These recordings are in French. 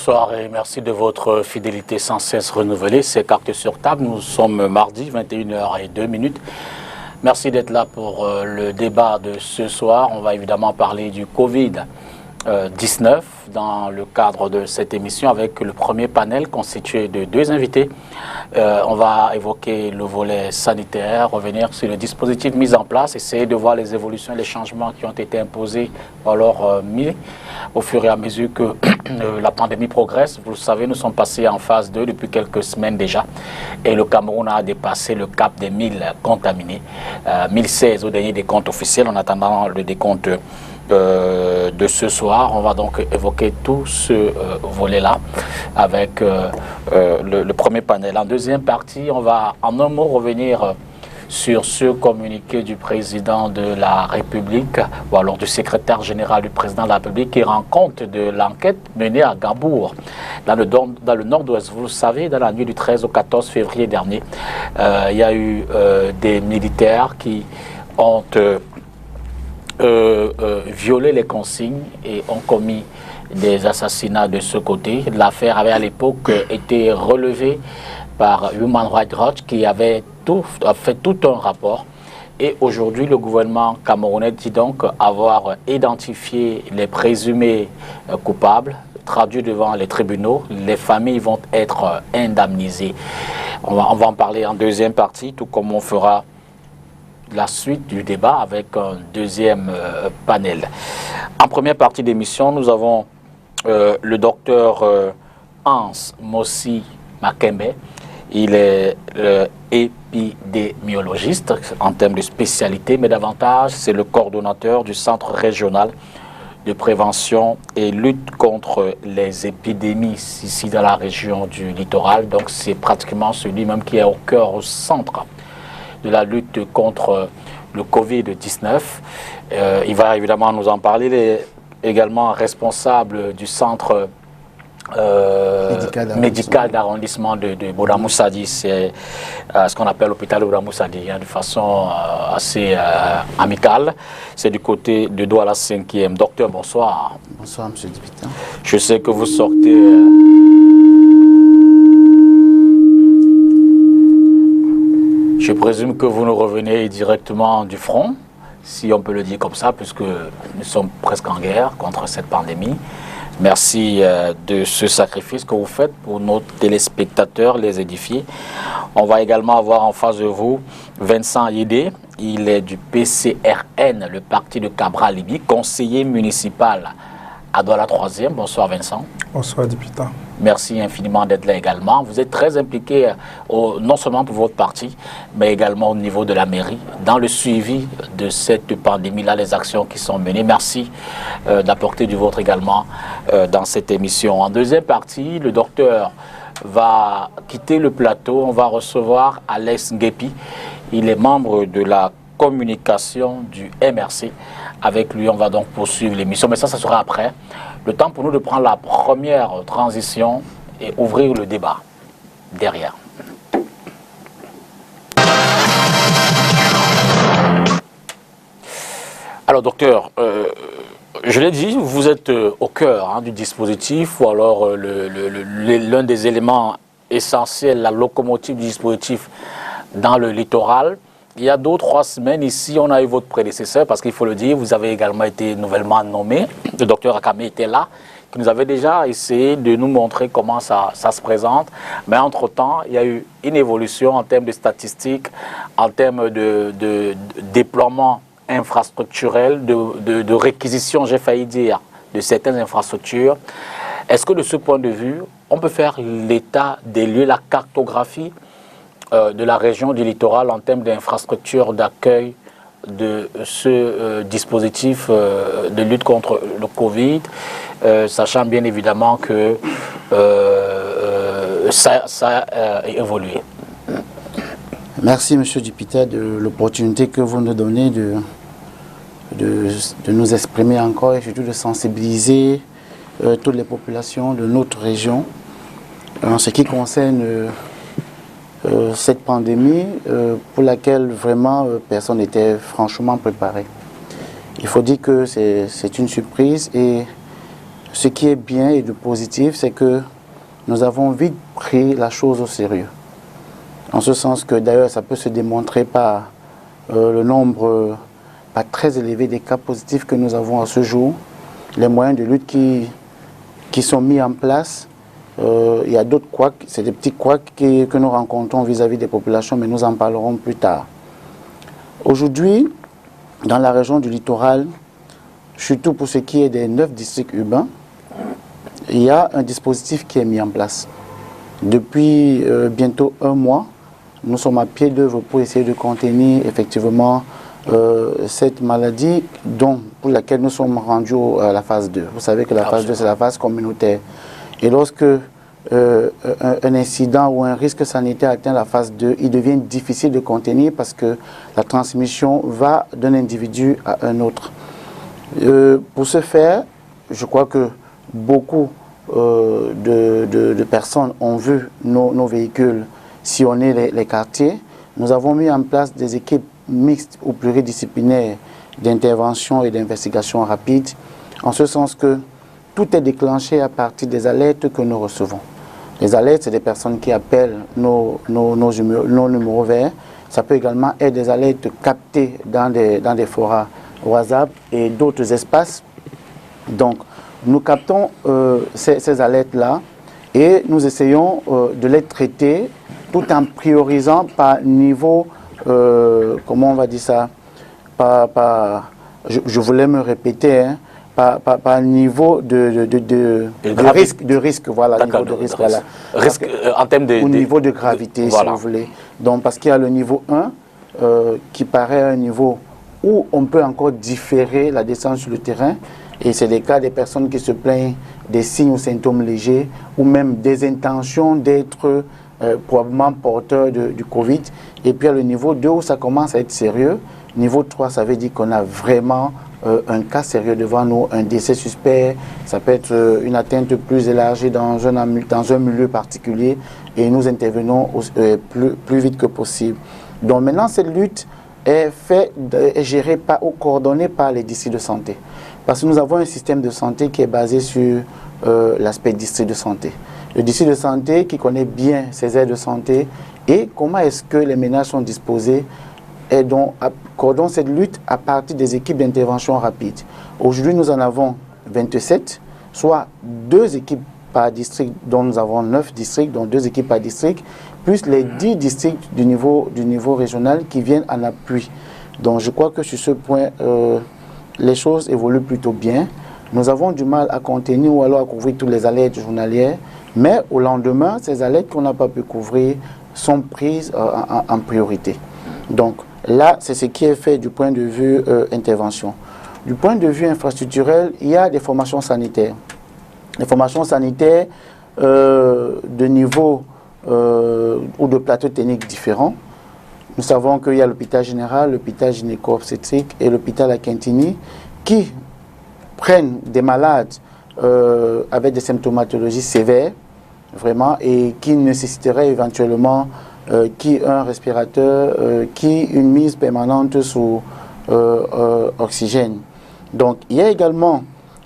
Bonsoir et merci de votre fidélité sans cesse renouvelée. C'est Cartes sur table. Nous sommes mardi, 21h02. Merci d'être là pour le débat de ce soir. On va évidemment parler du Covid-19 dans le cadre de cette émission avec le premier panel constitué de deux invités. On va évoquer le volet sanitaire, revenir sur le dispositif mis en place, essayer de voir les évolutions et les changements qui ont été imposés ou alors mis au fur et à mesure que la pandémie progresse. Vous le savez, nous sommes passés en phase 2 depuis quelques semaines déjà et le Cameroun a dépassé le cap des 1000 contaminés, 1016 au dernier décompte officiel. En attendant le décompte de ce soir, on va donc évoquer tout ce volet-là avec le premier panel. En deuxième partie, on va en un mot revenir sur ce communiqué du président de la République ou alors du secrétaire général du président de la République qui rend compte de l'enquête menée à Gambour dans le nord-ouest. Vous le savez, dans la nuit du 13 au 14 février dernier, il y a eu des militaires qui ont violé les consignes et ont commis des assassinats de ce côté. L'affaire avait à l'époque été relevée par Human Rights Watch qui avait fait tout un rapport. Et aujourd'hui, le gouvernement camerounais dit donc avoir identifié les présumés coupables, traduits devant les tribunaux. Les familles vont être indemnisées. On va en parler en deuxième partie, tout comme on fera la suite du débat avec un deuxième panel. En première partie d'émission, nous avons le docteur Hans Mossi Makembe. Il est épidémiologiste en termes de spécialité, mais davantage, c'est le coordonnateur du Centre régional de prévention et lutte contre les épidémies ici dans la région du littoral. Donc, c'est pratiquement celui-même qui est au cœur, au centre de la lutte contre le Covid-19. Il va évidemment nous en parler. Il est également responsable du centre médical d'arrondissement de Boda-Moussadi. C'est ce qu'on appelle l'hôpital de Boda-Moussadi, de façon assez amicale. C'est du côté de Douala 5e. Docteur, bonsoir. Bonsoir, monsieur Dipita. Je sais que vous sortez... Je présume que vous nous revenez directement du front, si on peut le dire comme ça, puisque nous sommes presque en guerre contre cette pandémie. Merci de ce sacrifice que vous faites pour nos téléspectateurs, les édifier. On va également avoir en face de vous Vincent Yédé. Il est du PCRN, le parti de Cabral-Libi, conseiller municipal à Douala 3e. Bonsoir Vincent. Bonsoir Dipita. Merci infiniment d'être là également. Vous êtes très impliqué non seulement pour votre parti, mais également au niveau de la mairie, dans le suivi de cette pandémie-là, les actions qui sont menées. Merci d'apporter du vôtre également dans cette émission. En deuxième partie, le docteur va quitter le plateau. On va recevoir Alex Ngepi. Il est membre de la communication du MRC. Avec lui, on va donc poursuivre l'émission, mais ça sera après. Le temps pour nous de prendre la première transition et ouvrir le débat derrière. Alors, docteur, je l'ai dit, vous êtes au cœur du dispositif, ou alors l'un des éléments essentiels, la locomotive du dispositif dans le littoral. Il y a 2 ou 3 semaines, ici, on a eu votre prédécesseur, parce qu'il faut le dire, vous avez également été nouvellement nommé. Le docteur Akame était là, qui nous avait déjà essayé de nous montrer comment ça se présente. Mais entre-temps, il y a eu une évolution en termes de statistiques, en termes de déploiement infrastructurel, de réquisition, j'ai failli dire, de certaines infrastructures. Est-ce que de ce point de vue, on peut faire l'état des lieux, la cartographie de la région du littoral en termes d'infrastructures d'accueil de ce dispositif de lutte contre le Covid, sachant bien évidemment que ça a évolué. Merci M. Dipita de l'opportunité que vous nous donnez de nous exprimer encore et surtout de sensibiliser toutes les populations de notre région en ce qui concerne cette pandémie pour laquelle vraiment personne n'était franchement préparé. Il faut dire que c'est une surprise et ce qui est bien et de positif, c'est que nous avons vite pris la chose au sérieux. En ce sens que d'ailleurs ça peut se démontrer par le nombre pas très élevé des cas positifs que nous avons à ce jour, les moyens de lutte qui sont mis en place. Il y a d'autres couacs, c'est des petits couacs que nous rencontrons vis-à-vis des populations, mais nous en parlerons plus tard. Aujourd'hui, dans la région du littoral, surtout pour ce qui est des 9 districts urbains, il y a un dispositif qui est mis en place. Depuis bientôt 1 mois, nous sommes à pied d'œuvre pour essayer de contenir effectivement cette maladie pour laquelle nous sommes rendus à la phase 2. Vous savez que la phase 2, c'est la phase communautaire. Et lorsque un incident ou un risque sanitaire atteint la phase 2, il devient difficile de contenir parce que la transmission va d'un individu à un autre. Pour ce faire, je crois que beaucoup de personnes ont vu nos véhicules sillonner les quartiers. Nous avons mis en place des équipes mixtes ou pluridisciplinaires d'intervention et d'investigation rapide, en ce sens que tout est déclenché à partir des alertes que nous recevons. Les alertes, c'est des personnes qui appellent nos numéros verts. Ça peut également être des alertes captées dans des forats WhatsApp et d'autres espaces. Donc, nous captons ces alertes-là et nous essayons de les traiter tout en priorisant par niveau, comment on va dire ça, je voulais me répéter, hein, par niveau de risque, voilà, niveau de risque, voilà. Risque en termes de... Au niveau de gravité, voilà, si vous voulez. Donc, parce qu'il y a le niveau 1, qui paraît un niveau où on peut encore différer la descente sur le terrain, et c'est des cas des personnes qui se plaignent des signes ou symptômes légers, ou même des intentions d'être probablement porteurs du Covid. Et puis, il y a le niveau 2 où ça commence à être sérieux. Niveau 3, ça veut dire qu'on a vraiment un cas sérieux devant nous, un décès suspect, ça peut être une atteinte plus élargie dans un milieu particulier et nous intervenons plus vite que possible. Donc maintenant, cette lutte est gérée ou coordonnée par les districts de santé. Parce que nous avons un système de santé qui est basé sur l'aspect district de santé. Le district de santé qui connaît bien ses aires de santé et comment est-ce que les ménages sont disposés et donc accordons cette lutte à partir des équipes d'intervention rapide. Aujourd'hui, nous en avons 27, soit 2 équipes par district, dont nous avons 9 districts, dont 2 équipes par district, plus les 10 districts du niveau régional qui viennent en appui. Donc je crois que sur ce point, les choses évoluent plutôt bien. Nous avons du mal à contenir ou alors à couvrir toutes les alertes journalières, mais au lendemain, ces alertes qu'on n'a pas pu couvrir sont prises en priorité. Donc là, c'est ce qui est fait du point de vue intervention. Du point de vue infrastructurel, il y a des formations sanitaires. Les formations sanitaires de niveau ou de plateaux techniques différents. Nous savons qu'il y a l'hôpital général, l'hôpital gynéco-obstétrique et l'hôpital à Quintini qui prennent des malades avec des symptomatologies sévères, vraiment, et qui nécessiteraient éventuellement un respirateur, une mise permanente sous oxygène. Donc, il y a également,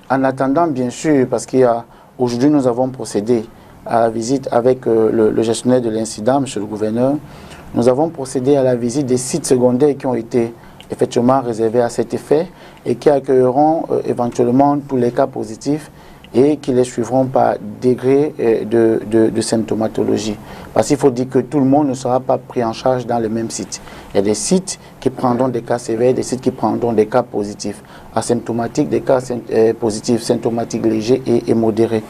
en attendant bien sûr, parce qu'aujourd'hui nous avons procédé à la visite avec le gestionnaire de l'incident, monsieur le gouverneur, nous avons procédé à la visite des sites secondaires qui ont été effectivement réservés à cet effet et qui accueilleront éventuellement tous les cas positifs et qui les suivront par degré de symptomatologie. Parce qu'il faut dire que tout le monde ne sera pas pris en charge dans le même site. Il y a des sites qui prendront des cas sévères, des sites qui prendront des cas positifs asymptomatiques, des cas positifs symptomatiques légers et modérés.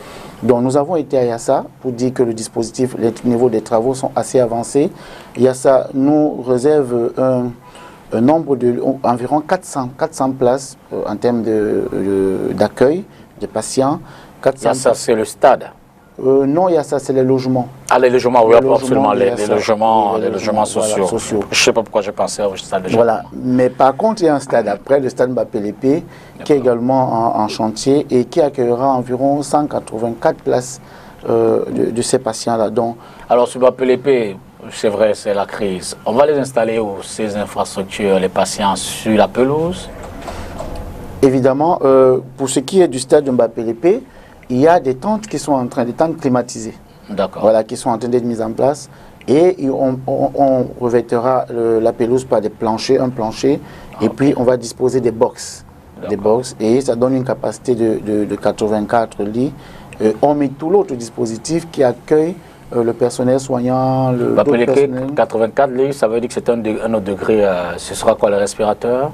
Donc nous avons été à Yassa pour dire que le dispositif, les niveaux des travaux sont assez avancés. Yassa nous réserve un nombre d'environ 400 places en termes d'accueil des patients. Yassa, c'est le stade? Non, Yassa, c'est les logements. Ah, les logements, oui, absolument, les logements sociaux. Je ne sais pas pourquoi je pensais au stade. Voilà, mais par contre, il y a un stade après, le stade Mbappé-Lépé, qui est également en chantier et qui accueillera environ 184 places de ces patients-là. Alors, sur Mbappé-Lépé, c'est vrai, c'est la crise. On va les installer où, ces infrastructures, les patients sur la pelouse? Évidemment, pour ce qui est du stade de Mbappé-Lépé, il y a des tentes qui sont en train, des tentes climatisées. D'accord. Voilà, qui sont en train d'être mises en place. Et on revêtira la pelouse par des planchers, un plancher, et puis on va disposer des box. Des box, et ça donne une capacité de 84 lits. On met tout l'autre dispositif qui accueille le personnel soignant, le personnel. 84 lits, ça veut dire que c'est un autre degré. Ce sera quoi, le respirateur?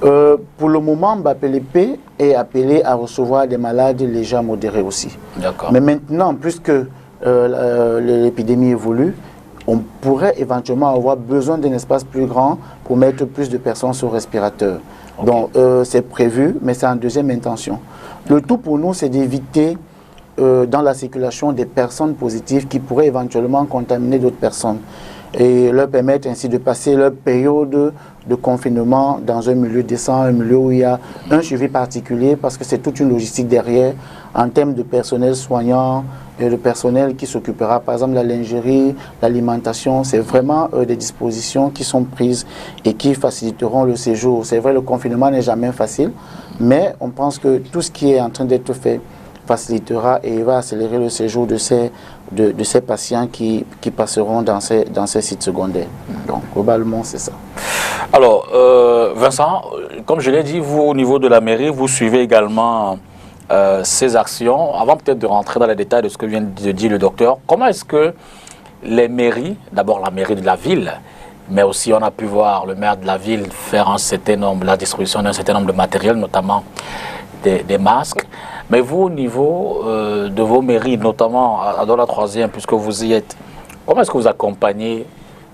Pour le moment, Mbapelé est appelé à recevoir des malades légers modérés aussi. D'accord. Mais maintenant, puisque l'épidémie évolue, on pourrait éventuellement avoir besoin d'un espace plus grand pour mettre plus de personnes sur respirateur. Okay. Donc, c'est prévu, mais c'est en deuxième intention. Le tout pour nous, c'est d'éviter dans la circulation des personnes positives qui pourraient éventuellement contaminer d'autres personnes et leur permettre ainsi de passer leur période de confinement dans un milieu décent, un milieu où il y a un suivi particulier, parce que c'est toute une logistique derrière en termes de personnel soignant et de personnel qui s'occupera, par exemple, de la lingerie, l'alimentation. C'est vraiment des dispositions qui sont prises et qui faciliteront le séjour. C'est vrai, le confinement n'est jamais facile, mais on pense que tout ce qui est en train d'être fait facilitera et va accélérer le séjour de ces patients qui passeront dans ces sites secondaires. Donc, globalement, c'est ça. Alors, Vincent, comme je l'ai dit, vous, au niveau de la mairie, vous suivez également ces actions. Avant peut-être de rentrer dans les détails de ce que vient de dire le docteur, comment est-ce que les mairies, d'abord la mairie de la ville, mais aussi on a pu voir le maire de la ville faire la distribution d'un certain nombre de matériel, notamment des masques. Mais vous, au niveau de vos mairies, notamment dans la 3e, puisque vous y êtes, comment est-ce que vous accompagnez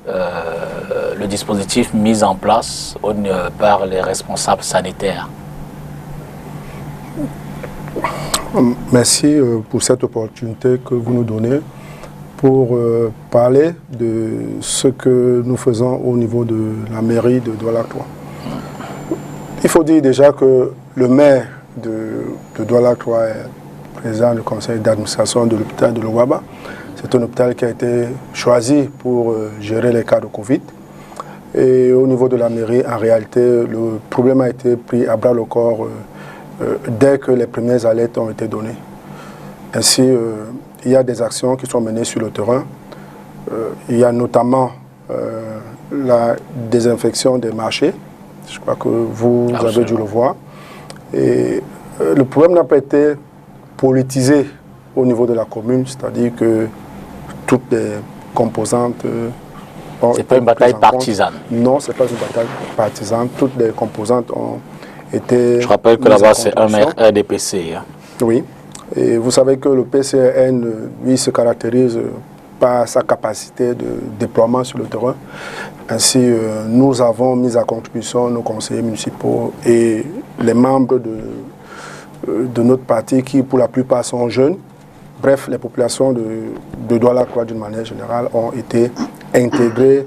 le dispositif mis en place par les responsables sanitaires? Merci pour cette opportunité que vous nous donnez pour parler de ce que nous faisons au niveau de la mairie de Douala-Croix. Il faut dire déjà que le maire de Douala-Croix est président du conseil d'administration de l'hôpital de Luwaba. C'est un hôpital qui a été choisi pour gérer les cas de Covid. Et au niveau de la mairie, en réalité, le problème a été pris à bras le corps dès que les premières alertes ont été données. Ainsi, il y a des actions qui sont menées sur le terrain. Il y a notamment la désinfection des marchés. Je crois que vous avez dû le voir. Et le problème n'a pas été politisé au niveau de la commune, c'est-à-dire que toutes les composantes... c'est pas une bataille partisane. Non, ce n'est pas une bataille partisane. Toutes les composantes ont été... Je rappelle que là-bas, c'est un RDPC. Hein. Oui. Et vous savez que le PCN, lui, se caractérise par sa capacité de déploiement sur le terrain. Ainsi, nous avons mis à contribution nos conseillers municipaux et les membres de notre parti qui, pour la plupart, sont jeunes. Bref, les populations de Douala-Croix, d'une manière générale, ont été intégrées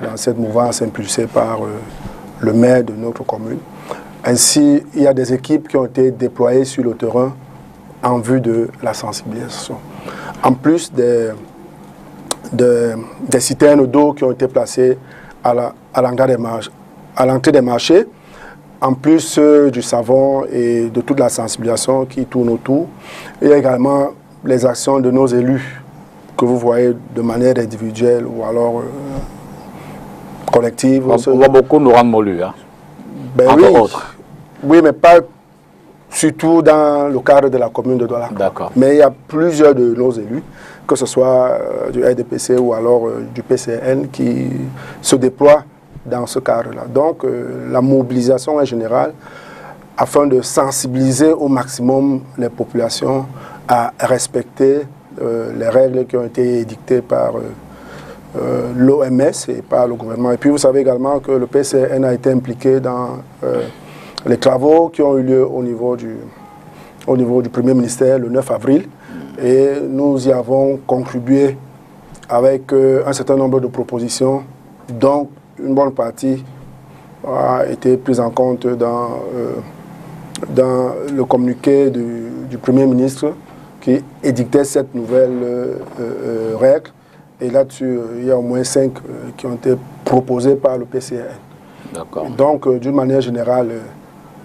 dans cette mouvance impulsée par le maire de notre commune. Ainsi, il y a des équipes qui ont été déployées sur le terrain en vue de la sensibilisation. En plus des citernes d'eau qui ont été placées à l'entrée des marchés, en plus du savon et de toute la sensibilisation qui tourne autour, il y a également les actions de nos élus que vous voyez de manière individuelle ou alors collective. On va beaucoup nous rendre molus, hein, entre autres. Oui, mais pas surtout dans le cadre de la commune de Douala. D'accord. Mais il y a plusieurs de nos élus, que ce soit du RDPC ou alors du PCN, qui se déploient dans ce cadre-là. Donc, la mobilisation est générale afin de sensibiliser au maximum les populations à respecter les règles qui ont été édictées par l'OMS et par le gouvernement. Et puis, vous savez également que le PCN a été impliqué dans les travaux qui ont eu lieu au niveau du Premier ministère le 9 avril. Et nous y avons contribué avec un certain nombre de propositions, dont une bonne partie a été prise en compte dans le communiqué du Premier ministre qui édictait cette nouvelle règle. Et là-dessus, il y a au moins 5 qui ont été proposées par le PCN. Donc, d'une manière générale,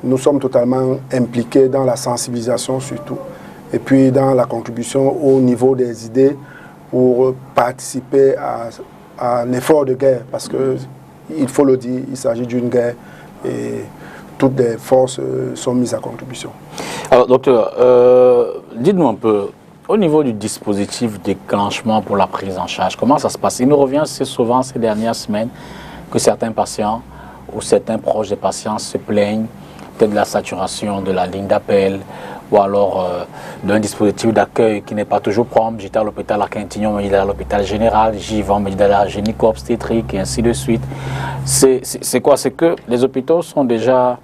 nous sommes totalement impliqués dans la sensibilisation surtout. et puis dans la contribution au niveau des idées pour participer à l'effort de guerre, parce que il faut le dire, il s'agit d'une guerre et toutes les forces sont mises à contribution. Alors, docteur, dites-nous un peu, au niveau du dispositif de déclenchement pour la prise en charge, comment ça se passe? Il nous revient assez souvent ces dernières semaines que certains patients ou certains proches des patients se plaignent peut-être de la saturation de la ligne d'appel ou alors d'un dispositif d'accueil qui n'est pas toujours prompt. J'étais à l'hôpital à Quintignon, mais il est à l'hôpital général, j'y vais, mais il est à la gynéco-obstétrique et ainsi de suite. C'est quoi? C'est que les hôpitaux sont déjà,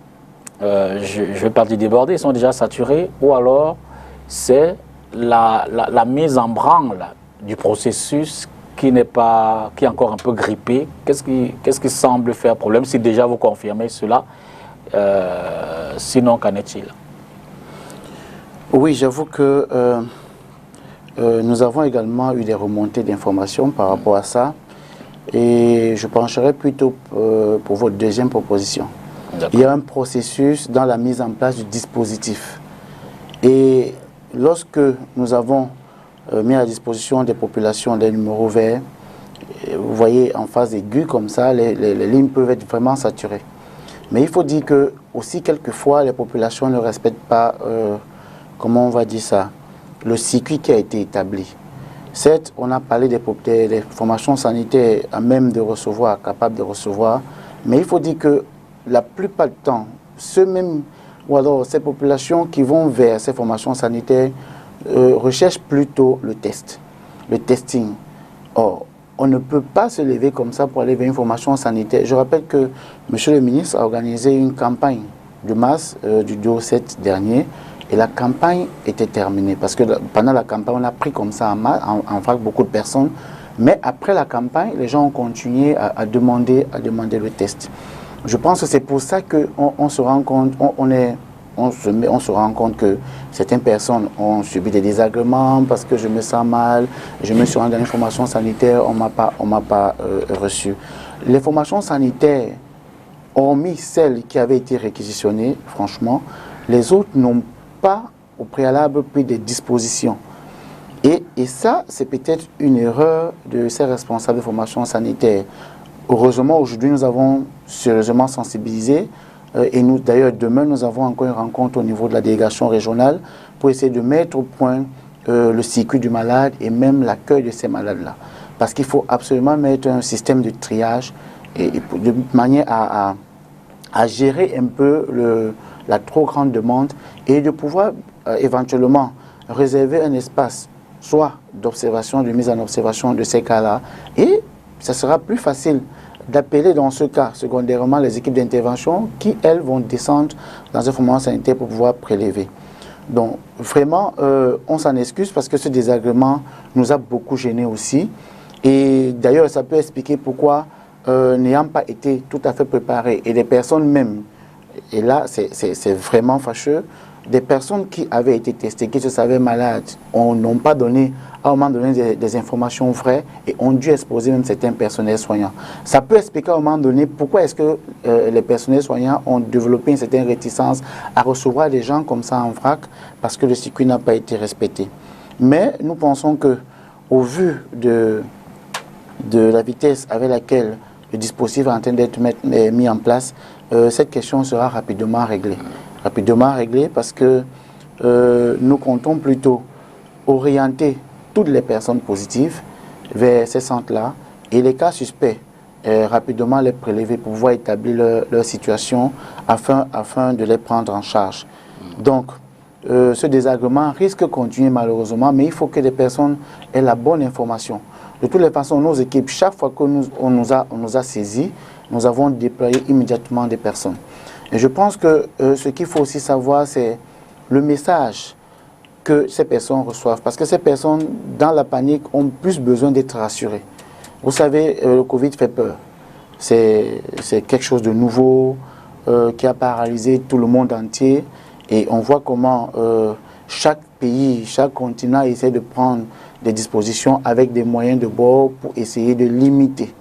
je ne vais pas dire débordés, ils sont déjà saturés, ou alors c'est la mise en branle du processus qui est encore un peu grippé. Qu'est-ce qui semble faire problème? Si déjà vous confirmez cela, sinon qu'en est-il? Oui, j'avoue que nous avons également eu des remontées d'informations par rapport à ça, et je pencherai plutôt pour votre deuxième proposition. Il y a un processus dans la mise en place du dispositif, et lorsque nous avons mis à disposition des populations des numéros verts, vous voyez en phase aiguë comme ça, les lignes peuvent être vraiment saturées. Mais il faut dire que aussi quelquefois les populations ne respectent pas, comment on va dire ça, le circuit qui a été établi. Certes, on a parlé des formations sanitaires à même de recevoir, capables de recevoir, mais il faut dire que la plupart du temps, ou alors ces populations qui vont vers ces formations sanitaires recherchent plutôt le testing. Or, on ne peut pas se lever comme ça pour aller vers une formation sanitaire. Je rappelle que M. le ministre a organisé une campagne de masse du 2 au 7 dernier, et la campagne était terminée. Parce que pendant la campagne, on a pris comme ça en vrac beaucoup de personnes, mais après la campagne, les gens ont continué à demander le test. Je pense que c'est pour ça qu'on se rend compte, on se rend compte que certaines personnes ont subi des désagréments parce que je me sens mal, je me suis rendu dans une formation sanitaire, on m'a pas reçu. Les formations sanitaires, hormis celles qui avaient été réquisitionnées, franchement, les autres n'ont pas au préalable pris des dispositions. Et ça, c'est peut-être une erreur de ces responsables de formation sanitaire. Heureusement, aujourd'hui, nous avons sérieusement sensibilisé. Et nous, d'ailleurs, demain, nous avons encore une rencontre au niveau de la délégation régionale pour essayer de mettre au point le circuit du malade et même l'accueil de ces malades-là. Parce qu'il faut absolument mettre un système de triage et de manière à gérer un peu la trop grande demande et de pouvoir éventuellement réserver un espace, soit d'observation, de mise en observation de ces cas-là. Et ça sera plus facile d'appeler dans ce cas, secondairement, les équipes d'intervention qui, elles, vont descendre dans un formation sanitaire pour pouvoir prélever. Donc, vraiment, on s'en excuse parce que ce désagrément nous a beaucoup gênés aussi. Et d'ailleurs, ça peut expliquer pourquoi, n'ayant pas été tout à fait préparés, et des personnes même, et là, c'est vraiment fâcheux, des personnes qui avaient été testées, qui se savaient malades, n'ont pas donné, à un moment donné, des informations vraies et ont dû exposer même certains personnels soignants. Ça peut expliquer à un moment donné pourquoi est-ce que les personnels soignants ont développé une certaine réticence à recevoir des gens comme ça en vrac parce que le circuit n'a pas été respecté. Mais nous pensons que, au vu de la vitesse avec laquelle le dispositif est en train d'être mis en place, cette question sera rapidement réglée. Rapidement réglée parce que nous comptons plutôt orienter toutes les personnes positives vers ces centres-là et les cas suspects, rapidement les prélever pour pouvoir établir leur situation afin de les prendre en charge. Donc, ce désagrément risque de continuer malheureusement, mais il faut que les personnes aient la bonne information. De toutes les façons, nos équipes, chaque fois qu'on nous a saisis, nous avons déployé immédiatement des personnes. Et je pense que ce qu'il faut aussi savoir, c'est le message que ces personnes reçoivent. Parce que ces personnes, dans la panique, ont plus besoin d'être rassurées. Vous savez, le Covid fait peur. C'est quelque chose de nouveau qui a paralysé tout le monde entier. Et on voit comment chaque pays, chaque continent essaie de prendre des dispositions avec des moyens de bord pour essayer de limiter.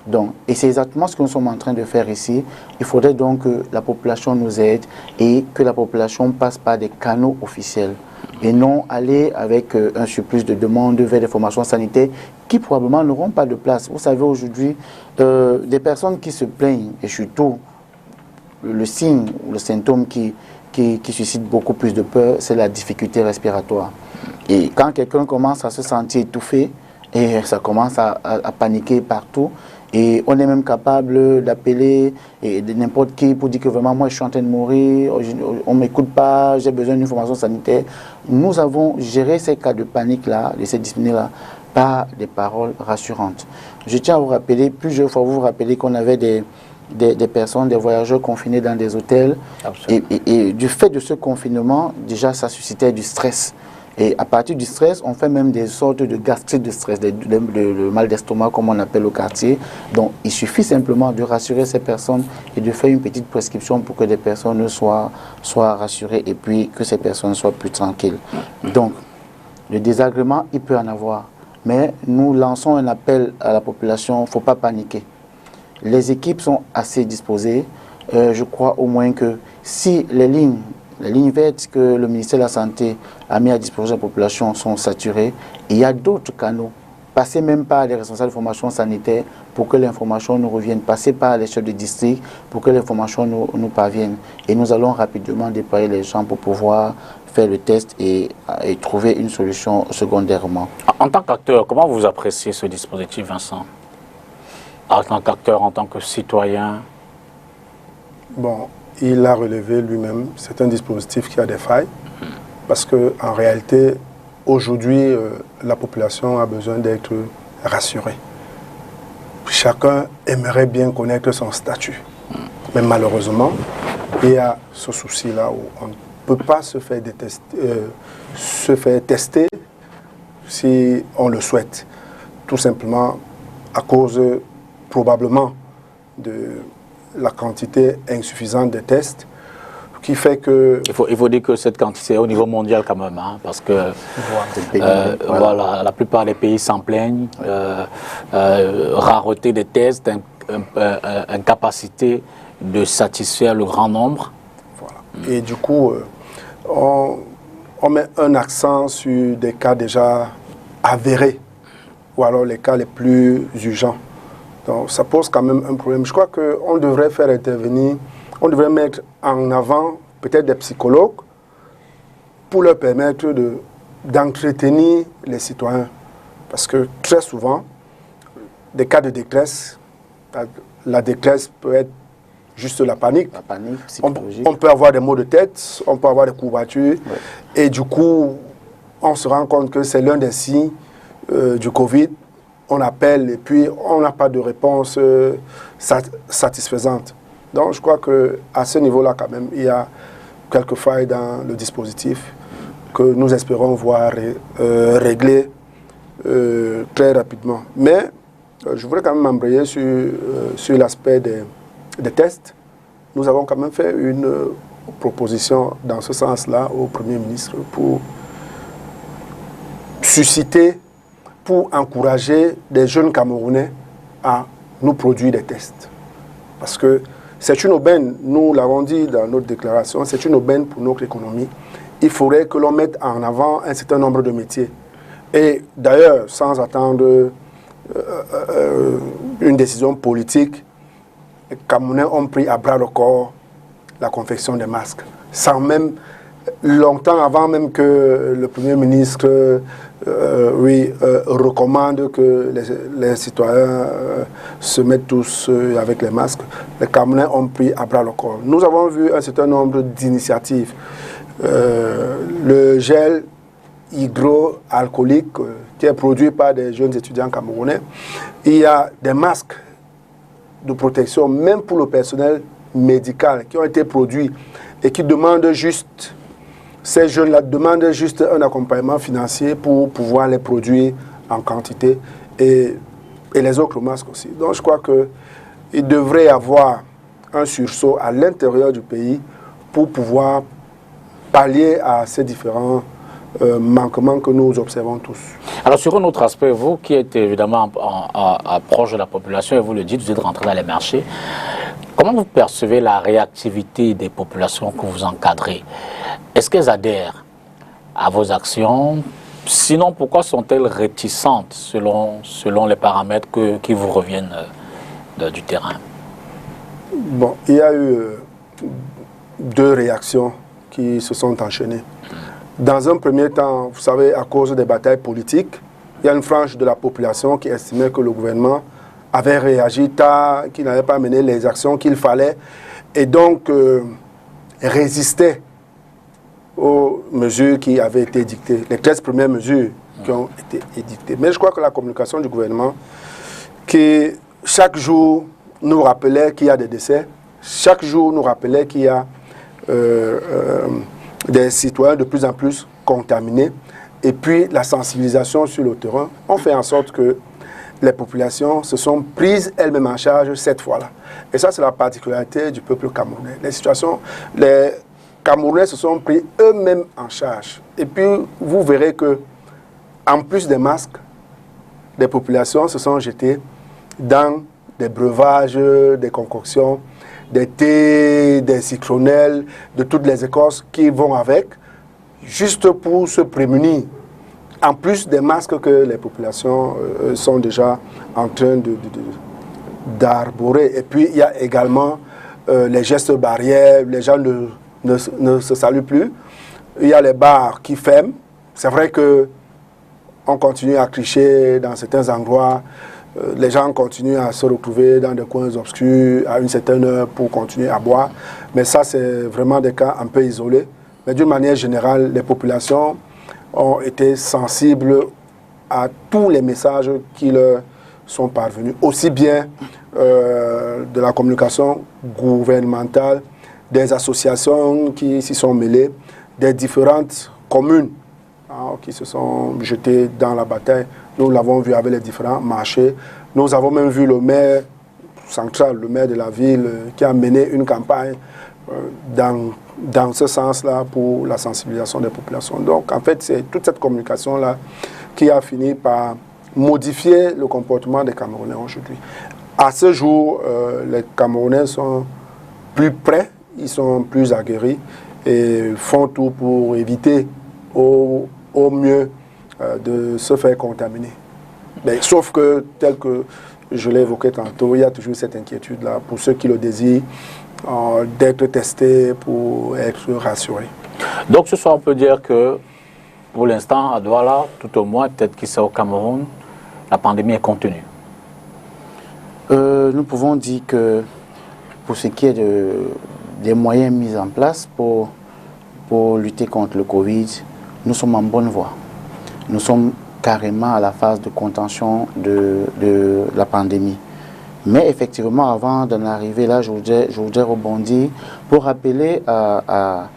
Donc, et c'est exactement ce que nous sommes en train de faire ici. Il faudrait donc que la population nous aide et que la population passe par des canaux officiels et non aller avec un surplus de demandes vers des formations sanitaires qui probablement n'auront pas de place. Vous savez, aujourd'hui, des personnes qui se plaignent, et surtout le signe ou le symptôme qui suscite beaucoup plus de peur, c'est la difficulté respiratoire. Et quand quelqu'un commence à se sentir étouffé, et ça commence à paniquer partout, et on est même capable d'appeler n'importe qui pour dire que vraiment moi je suis en train de mourir, on ne m'écoute pas, j'ai besoin d'une formation sanitaire. Nous avons géré ces cas de panique-là, de ces dyspnées-là, par des paroles rassurantes. Je tiens à vous rappeler, plusieurs fois vous vous rappelez qu'on avait des personnes, des voyageurs confinés dans des hôtels. Et du fait de ce confinement, déjà ça suscitait du stress. Et à partir du stress, on fait même des sortes de gastrites de stress, le mal d'estomac comme on appelle au quartier. Donc il suffit simplement de rassurer ces personnes et de faire une petite prescription pour que les personnes soient rassurées et puis que ces personnes soient plus tranquilles. Donc le désagrément, il peut en avoir. Mais nous lançons un appel à la population, il ne faut pas paniquer. Les équipes sont assez disposées. Je crois au moins que si les lignes vertes que le ministère de la Santé a mis à disposition de la population sont saturées, il y a d'autres canaux. Passez même par les responsables de formation sanitaire pour que l'information nous revienne. Passez par les chefs de district pour que l'information nous parvienne. Et nous allons rapidement déployer les gens pour pouvoir faire le test et trouver une solution secondairement. En tant qu'acteur, comment vous appréciez ce dispositif, Vincent? En tant qu'acteur, en tant que citoyen? Bon, il a relevé lui-même, c'est un dispositif qui a des failles, parce qu'en réalité, aujourd'hui, la population a besoin d'être rassurée. Chacun aimerait bien connaître son statut. Mais malheureusement, il y a ce souci-là où on ne peut pas se faire tester si on le souhaite. Tout simplement à cause probablement de la quantité insuffisante de tests qui fait que... Il faut dire que cette quantité est au niveau mondial quand même, hein, parce que voilà, la plupart des pays s'en plaignent, rareté des tests, incapacité de satisfaire le grand nombre. Voilà. Et du coup, on met un accent sur des cas déjà avérés, ou alors les cas les plus urgents. Donc ça pose quand même un problème. Je crois qu'on devrait faire intervenir, on devrait mettre en avant peut-être des psychologues pour leur permettre d'entretenir les citoyens. Parce que très souvent, des cas de détresse, la détresse peut être juste la panique. La panique psychologique. On peut avoir des maux de tête, on peut avoir des courbatures. Ouais. Et du coup, on se rend compte que c'est l'un des signes du Covid. On appelle et puis on n'a pas de réponse satisfaisante. Donc je crois qu'à ce niveau-là, quand même, il y a quelques failles dans le dispositif que nous espérons voir régler très rapidement. Mais je voudrais quand même embrayer sur l'aspect des tests. Nous avons quand même fait une proposition dans ce sens-là au Premier ministre pour susciter, pour encourager des jeunes Camerounais à nous produire des tests. Parce que c'est une aubaine, nous l'avons dit dans notre déclaration, c'est une aubaine pour notre économie. Il faudrait que l'on mette en avant un certain nombre de métiers. Et d'ailleurs, sans attendre une décision politique, les Camerounais ont pris à bras le corps la confection des masques, sans même, longtemps avant même que le Premier ministre recommande que les citoyens se mettent tous avec les masques. Les Camerounais ont pris à bras le corps. Nous avons vu un certain nombre d'initiatives. Le gel hydroalcoolique qui est produit par des jeunes étudiants camerounais. Il y a des masques de protection, même pour le personnel médical, qui ont été produits et qui demandent juste... Ces jeunes-là demandent juste un accompagnement financier pour pouvoir les produire en quantité et les autres masques aussi. Donc je crois qu'il devrait y avoir un sursaut à l'intérieur du pays pour pouvoir pallier à ces différents manquements que nous observons tous. Alors sur un autre aspect, vous qui êtes évidemment proche de la population, et vous le dites, vous êtes rentré dans les marchés, comment vous percevez la réactivité des populations que vous encadrez? Est-ce qu'elles adhèrent à vos actions. Sinon, pourquoi sont-elles réticentes selon les paramètres qui vous reviennent du terrain? Bon, il y a eu 2 réactions qui se sont enchaînées. Dans un premier temps, vous savez, à cause des batailles politiques, il y a une frange de la population qui estimait que le gouvernement avait réagi tard, qu'il n'avait pas mené les actions qu'il fallait, et donc résistait aux mesures qui avaient été dictées, les 13 premières mesures qui ont été édictées. Mais je crois que la communication du gouvernement, qui chaque jour nous rappelait qu'il y a des décès, chaque jour nous rappelait qu'il y a des citoyens de plus en plus contaminés, et puis la sensibilisation sur le terrain, ont fait en sorte que les populations se sont prises elles-mêmes en charge cette fois-là. Et ça, c'est la particularité du peuple camerounais. Les Camerounais se sont pris eux-mêmes en charge. Et puis, vous verrez que, en plus des masques, les populations se sont jetées dans des breuvages, des concoctions, des thés, des citronnelles, de toutes les écorces qui vont avec, juste pour se prémunir. En plus des masques que les populations sont déjà en train d'arborer. Et puis, il y a également les gestes barrières, les gens ne se saluent plus. Il y a les bars qui ferment. C'est vrai qu'on continue à tricher dans certains endroits. Les gens continuent à se retrouver dans des coins obscurs à une certaine heure pour continuer à boire. Mais ça, c'est vraiment des cas un peu isolés. Mais d'une manière générale, les populations ont été sensibles à tous les messages qui leur sont parvenus, aussi bien de la communication gouvernementale, des associations qui s'y sont mêlées, des différentes communes qui se sont jetées dans la bataille. Nous l'avons vu avec les différents marchés. Nous avons même vu le maire central, le maire de la ville, qui a mené une campagne dans ce sens-là pour la sensibilisation des populations. Donc, en fait, c'est toute cette communication-là qui a fini par modifier le comportement des Camerounais aujourd'hui. À ce jour, les Camerounais sont plus prêts, ils sont plus aguerris et font tout pour éviter au mieux de se faire contaminer. Mais, sauf que, tel que je l'ai évoqué tantôt, il y a toujours cette inquiétude-là pour ceux qui le désirent, d'être testés pour être rassurés. Donc ce soir, on peut dire que pour l'instant, à Douala, tout au moins, peut-être qu'ici au Cameroun, la pandémie est contenue. Nous pouvons dire que pour ce qui est des moyens mis en place pour lutter contre le Covid, nous sommes en bonne voie. Nous sommes carrément à la phase de contention de la pandémie. Mais effectivement, avant d'en arriver là, je voudrais rebondir pour rappeler à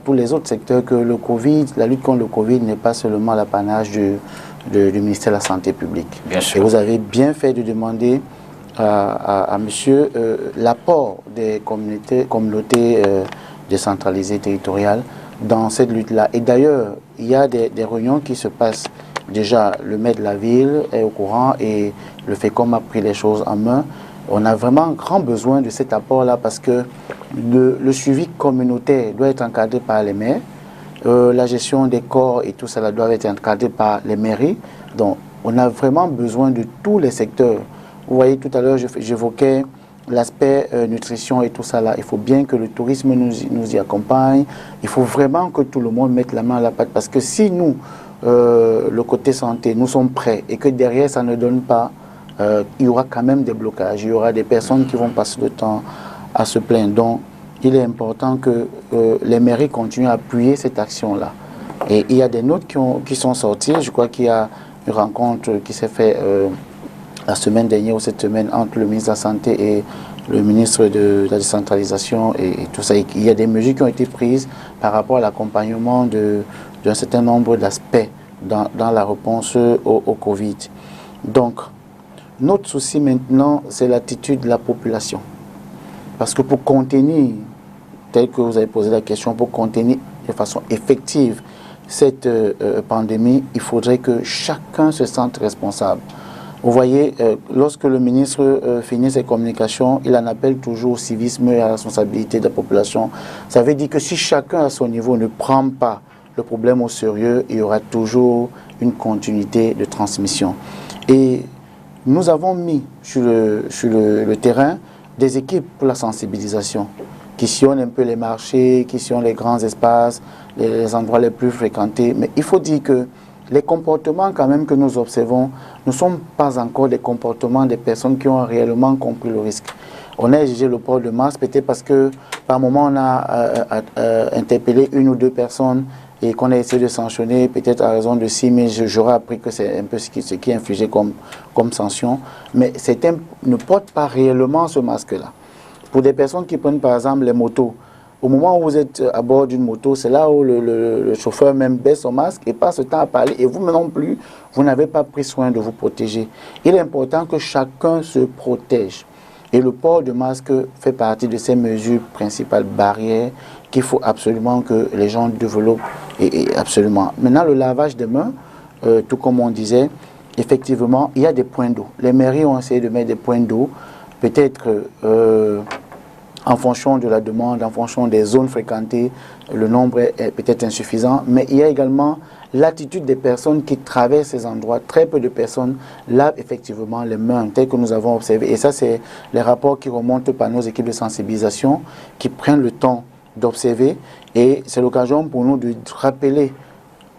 tous les autres secteurs que le Covid, la lutte contre le Covid n'est pas seulement l'apanage du ministère de la Santé publique. Bien sûr. Et vous avez bien fait de demander à monsieur l'apport des communautés décentralisées territoriales dans cette lutte-là. Et d'ailleurs, il y a des réunions qui se passent. Déjà, le maire de la ville est au courant et le FECOM a pris les choses en main. On a vraiment grand besoin de cet apport-là parce que le suivi communautaire doit être encadré par les maires. La gestion des corps et tout ça doit être encadré par les mairies. Donc, on a vraiment besoin de tous les secteurs. Vous voyez, tout à l'heure, j'évoquais l'aspect nutrition et tout ça là. Il faut bien que le tourisme nous y accompagne. Il faut vraiment que tout le monde mette la main à la pâte parce que si nous, le côté santé, nous sommes prêts et que derrière ça ne donne pas, il y aura quand même des blocages, il y aura des personnes qui vont passer le temps à se plaindre. Donc, il est important que les mairies continuent à appuyer cette action-là. Et il y a des notes qui sont sorties. Je crois qu'il y a une rencontre qui s'est faite la semaine dernière ou cette semaine entre le ministre de la Santé et le ministre de la décentralisation et tout ça. Il y a des mesures qui ont été prises par rapport à l'accompagnement d'un certain nombre d'aspects dans la réponse au Covid. Donc, notre souci maintenant, c'est l'attitude de la population. Parce que pour contenir, tel que vous avez posé la question, pour contenir de façon effective cette pandémie, il faudrait que chacun se sente responsable. Vous voyez, lorsque le ministre finit ses communications, il en appelle toujours au civisme et à la responsabilité de la population. Ça veut dire que si chacun à son niveau ne prend pas le problème au sérieux, il y aura toujours une continuité de transmission. Et nous avons mis sur le terrain des équipes pour la sensibilisation, qui sillonnent un peu les marchés, qui sillonnent les grands espaces, les endroits les plus fréquentés. Mais il faut dire que les comportements quand même que nous observons ne sont pas encore des comportements des personnes qui ont réellement compris le risque. On a exigé le port de masque, peut-être parce que par moment on a interpellé une ou deux personnes et qu'on a essayé de sanctionner, peut-être à raison de 6 000, j'aurais appris que c'est un peu ce qui est infligé comme sanction. Mais certains ne portent pas réellement ce masque-là. Pour des personnes qui prennent par exemple les motos, au moment où vous êtes à bord d'une moto, c'est là où le chauffeur même baisse son masque et passe le temps à parler. Et vous non plus, vous n'avez pas pris soin de vous protéger. Il est important que chacun se protège. Et le port de masque fait partie de ces mesures principales barrières qu'il faut absolument que les gens développent. Et absolument. Maintenant, le lavage des mains, tout comme on disait, effectivement, il y a des points d'eau. Les mairies ont essayé de mettre des points d'eau, peut-être en fonction de la demande, en fonction des zones fréquentées, le nombre est peut-être insuffisant, mais il y a également l'attitude des personnes qui traversent ces endroits. Très peu de personnes lavent effectivement les mains, telles que nous avons observé. Et ça, c'est les rapports qui remontent par nos équipes de sensibilisation, qui prennent le temps d'observer. Et c'est l'occasion pour nous de rappeler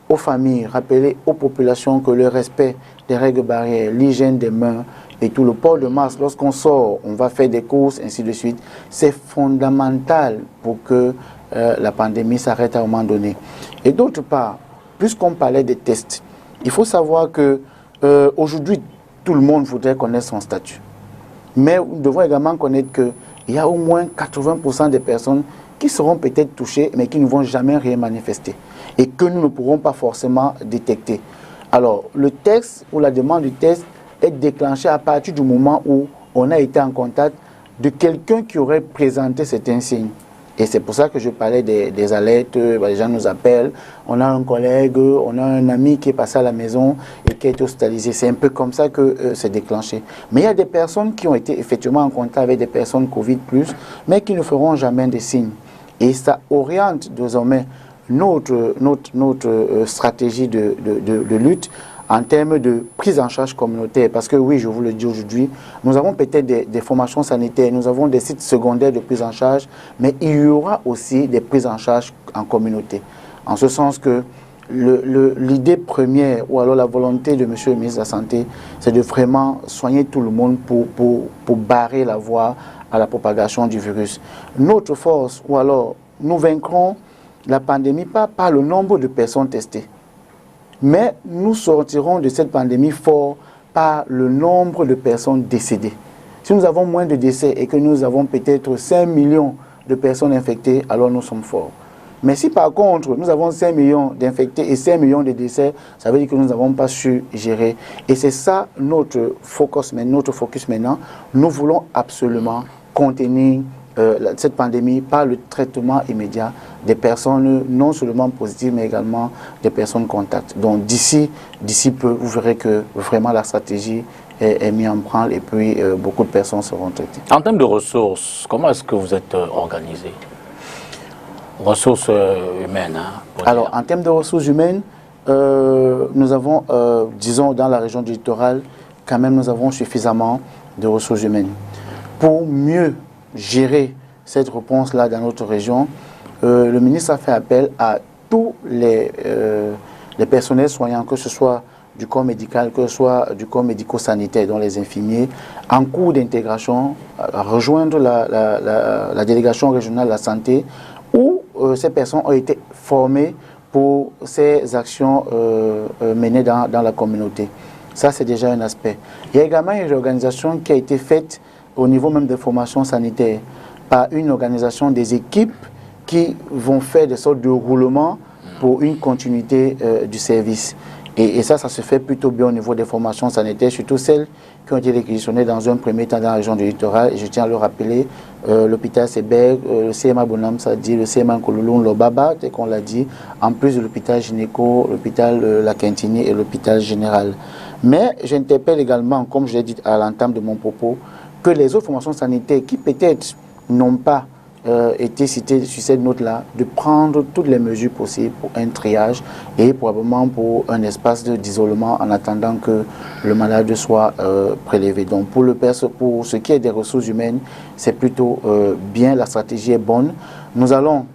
aux familles, rappeler aux populations que le respect des règles barrières, l'hygiène des mains, et tout le port de masque, lorsqu'on sort, on va faire des courses, ainsi de suite, c'est fondamental pour que la pandémie s'arrête à un moment donné. Et d'autre part, puisqu'on parlait des tests, il faut savoir que aujourd'hui, tout le monde voudrait connaître son statut. Mais nous devons également connaître qu'il y a au moins 80% des personnes qui seront peut-être touchées, mais qui ne vont jamais rien manifester. Et que nous ne pourrons pas forcément détecter. Alors, le test ou la demande du test est déclenché à partir du moment où on a été en contact de quelqu'un qui aurait présenté certains signes. Et c'est pour ça que je parlais des alertes, les gens nous appellent, on a un collègue, on a un ami qui est passé à la maison et qui a été hospitalisé. C'est un peu comme ça que c'est déclenché. Mais il y a des personnes qui ont été effectivement en contact avec des personnes Covid+, mais qui ne feront jamais des signes. Et ça oriente désormais notre stratégie de lutte en termes de prise en charge communautaire. Parce que oui, je vous le dis aujourd'hui, nous avons peut-être des formations sanitaires, nous avons des sites secondaires de prise en charge, mais il y aura aussi des prises en charge en communauté. En ce sens que l'idée première, ou alors la volonté de M. le ministre de la Santé, c'est de vraiment soigner tout le monde pour barrer la voie à la propagation du virus. Notre force, ou alors nous vaincrons la pandémie pas par le nombre de personnes testées, mais nous sortirons de cette pandémie fort par le nombre de personnes décédées. Si nous avons moins de décès et que nous avons peut-être 5 millions de personnes infectées, alors nous sommes forts. Mais si par contre nous avons 5 millions d'infectés et 5 millions de décès, ça veut dire que nous n'avons pas su gérer. Et c'est ça notre focus maintenant. Nous voulons absolument contenir cette pandémie par le traitement immédiat des personnes non seulement positives mais également des personnes contacts. Donc d'ici peu, vous verrez que vraiment la stratégie est mise en branle et puis beaucoup de personnes seront traitées. En termes de ressources, comment est-ce que vous êtes organisé? Ressources humaines. Alors en termes de ressources humaines, nous avons, disons dans la région du littoral, quand même nous avons suffisamment de ressources humaines. Pour mieux gérer cette réponse-là dans notre région, le ministre a fait appel à tous les personnels soignants, que ce soit du corps médical, que ce soit du corps médico-sanitaire, dont les infirmiers, en cours d'intégration, à rejoindre la délégation régionale de la santé, où ces personnes ont été formées pour ces actions menées dans la communauté. Ça, c'est déjà un aspect. Il y a également une réorganisation qui a été faite au niveau même des formations sanitaires, par une organisation des équipes qui vont faire des sortes de roulements pour une continuité du service. Et ça se fait plutôt bien au niveau des formations sanitaires, surtout celles qui ont été réquisitionnées dans un premier temps dans la région du littoral. Et je tiens à le rappeler, l'hôpital Seberg, le CMA Bonham Sadi, le CMA Nkoloulou, le Baba, tel qu'on l'a dit, en plus de l'hôpital gynéco, l'hôpital La Quintini et l'hôpital général. Mais j'interpelle également, comme je l'ai dit à l'entame de mon propos, que les autres formations sanitaires qui peut-être n'ont pas été cité sur cette note-là, de prendre toutes les mesures possibles pour un triage et probablement pour un espace d'isolement en attendant que le malade soit prélevé. Donc pour ce qui est des ressources humaines, c'est plutôt bien, la stratégie est bonne. Nous allons,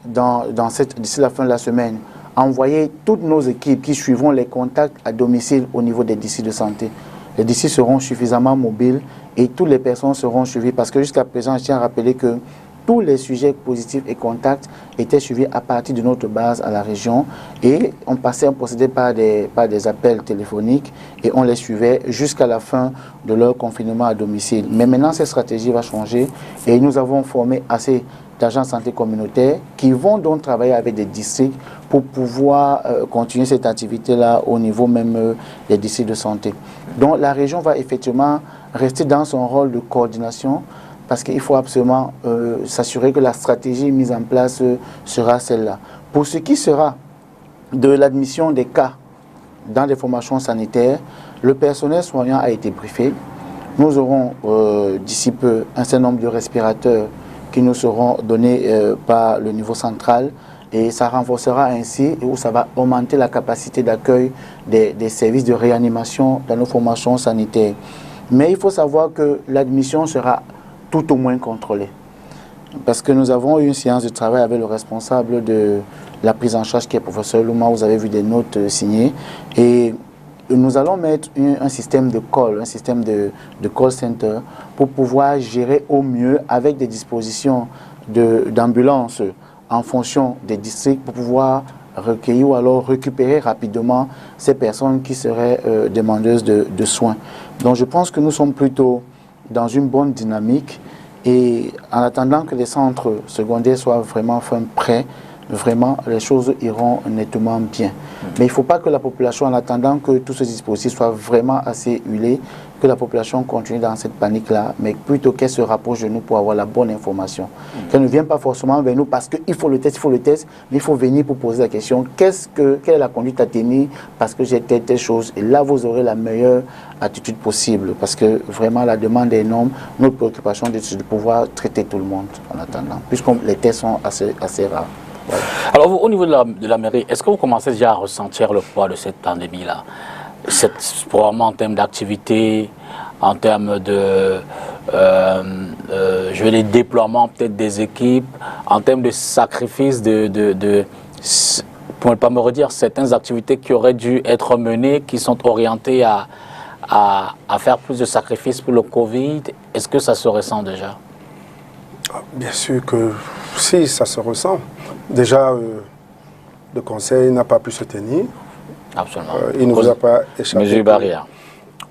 d'ici la fin de la semaine, envoyer toutes nos équipes qui suivront les contacts à domicile au niveau des districts de santé. Les districts seront suffisamment mobiles et toutes les personnes seront suivies parce que jusqu'à présent, je tiens à rappeler que tous les sujets positifs et contacts étaient suivis à partir de notre base à la région et on procédait par des appels téléphoniques et on les suivait jusqu'à la fin de leur confinement à domicile. Mais maintenant, cette stratégie va changer et nous avons formé assez d'agents de santé communautaires qui vont donc travailler avec des districts pour pouvoir continuer cette activité-là au niveau même des districts de santé. Donc la région va effectivement rester dans son rôle de coordination parce qu'il faut absolument s'assurer que la stratégie mise en place sera celle-là. Pour ce qui sera de l'admission des cas dans des formations sanitaires, le personnel soignant a été briefé. Nous aurons d'ici peu un certain nombre de respirateurs qui nous seront donnés par le niveau central et ça renforcera ainsi ou ça va augmenter la capacité d'accueil des services de réanimation dans nos formations sanitaires. Mais il faut savoir que l'admission sera tout au moins contrôlée. Parce que nous avons eu une séance de travail avec le responsable de la prise en charge qui est professeur Louma, vous avez vu des notes signées et nous allons mettre un système de call, un système de call center pour pouvoir gérer au mieux avec des dispositions d'ambulance en fonction des districts pour pouvoir recueillir ou alors récupérer rapidement ces personnes qui seraient demandeuses de soins. Donc je pense que nous sommes plutôt dans une bonne dynamique et en attendant que les centres secondaires soient vraiment prêts, vraiment les choses iront nettement bien. Mais il ne faut pas que la population, en attendant que tout ce dispositif soit vraiment assez huilé, que la population continue dans cette panique-là, mais plutôt qu'elle se rapproche de nous pour avoir la bonne information. Qu'elle ne vienne pas forcément vers nous parce qu'il faut le test, mais il faut venir pour poser la question, quelle est la conduite à tenir parce que j'ai telle chose. Et là, vous aurez la meilleure attitude possible parce que vraiment la demande est énorme. Notre préoccupation est de pouvoir traiter tout le monde en attendant, puisque les tests sont assez rares. Voilà. Alors, vous, au niveau de la mairie, est-ce que vous commencez déjà à ressentir le poids de cette pandémie-là? Probablement en termes d'activité, en termes de déploiement peut-être des équipes, en termes de sacrifice, pour ne pas me redire, certaines activités qui auraient dû être menées, qui sont orientées à faire plus de sacrifices pour le Covid. Est-ce que ça se ressent déjà? Bien sûr que si, ça se ressent. Déjà, le conseil n'a pas pu se tenir. Absolument. Il ne vous a pas échappé. Mesures barrières.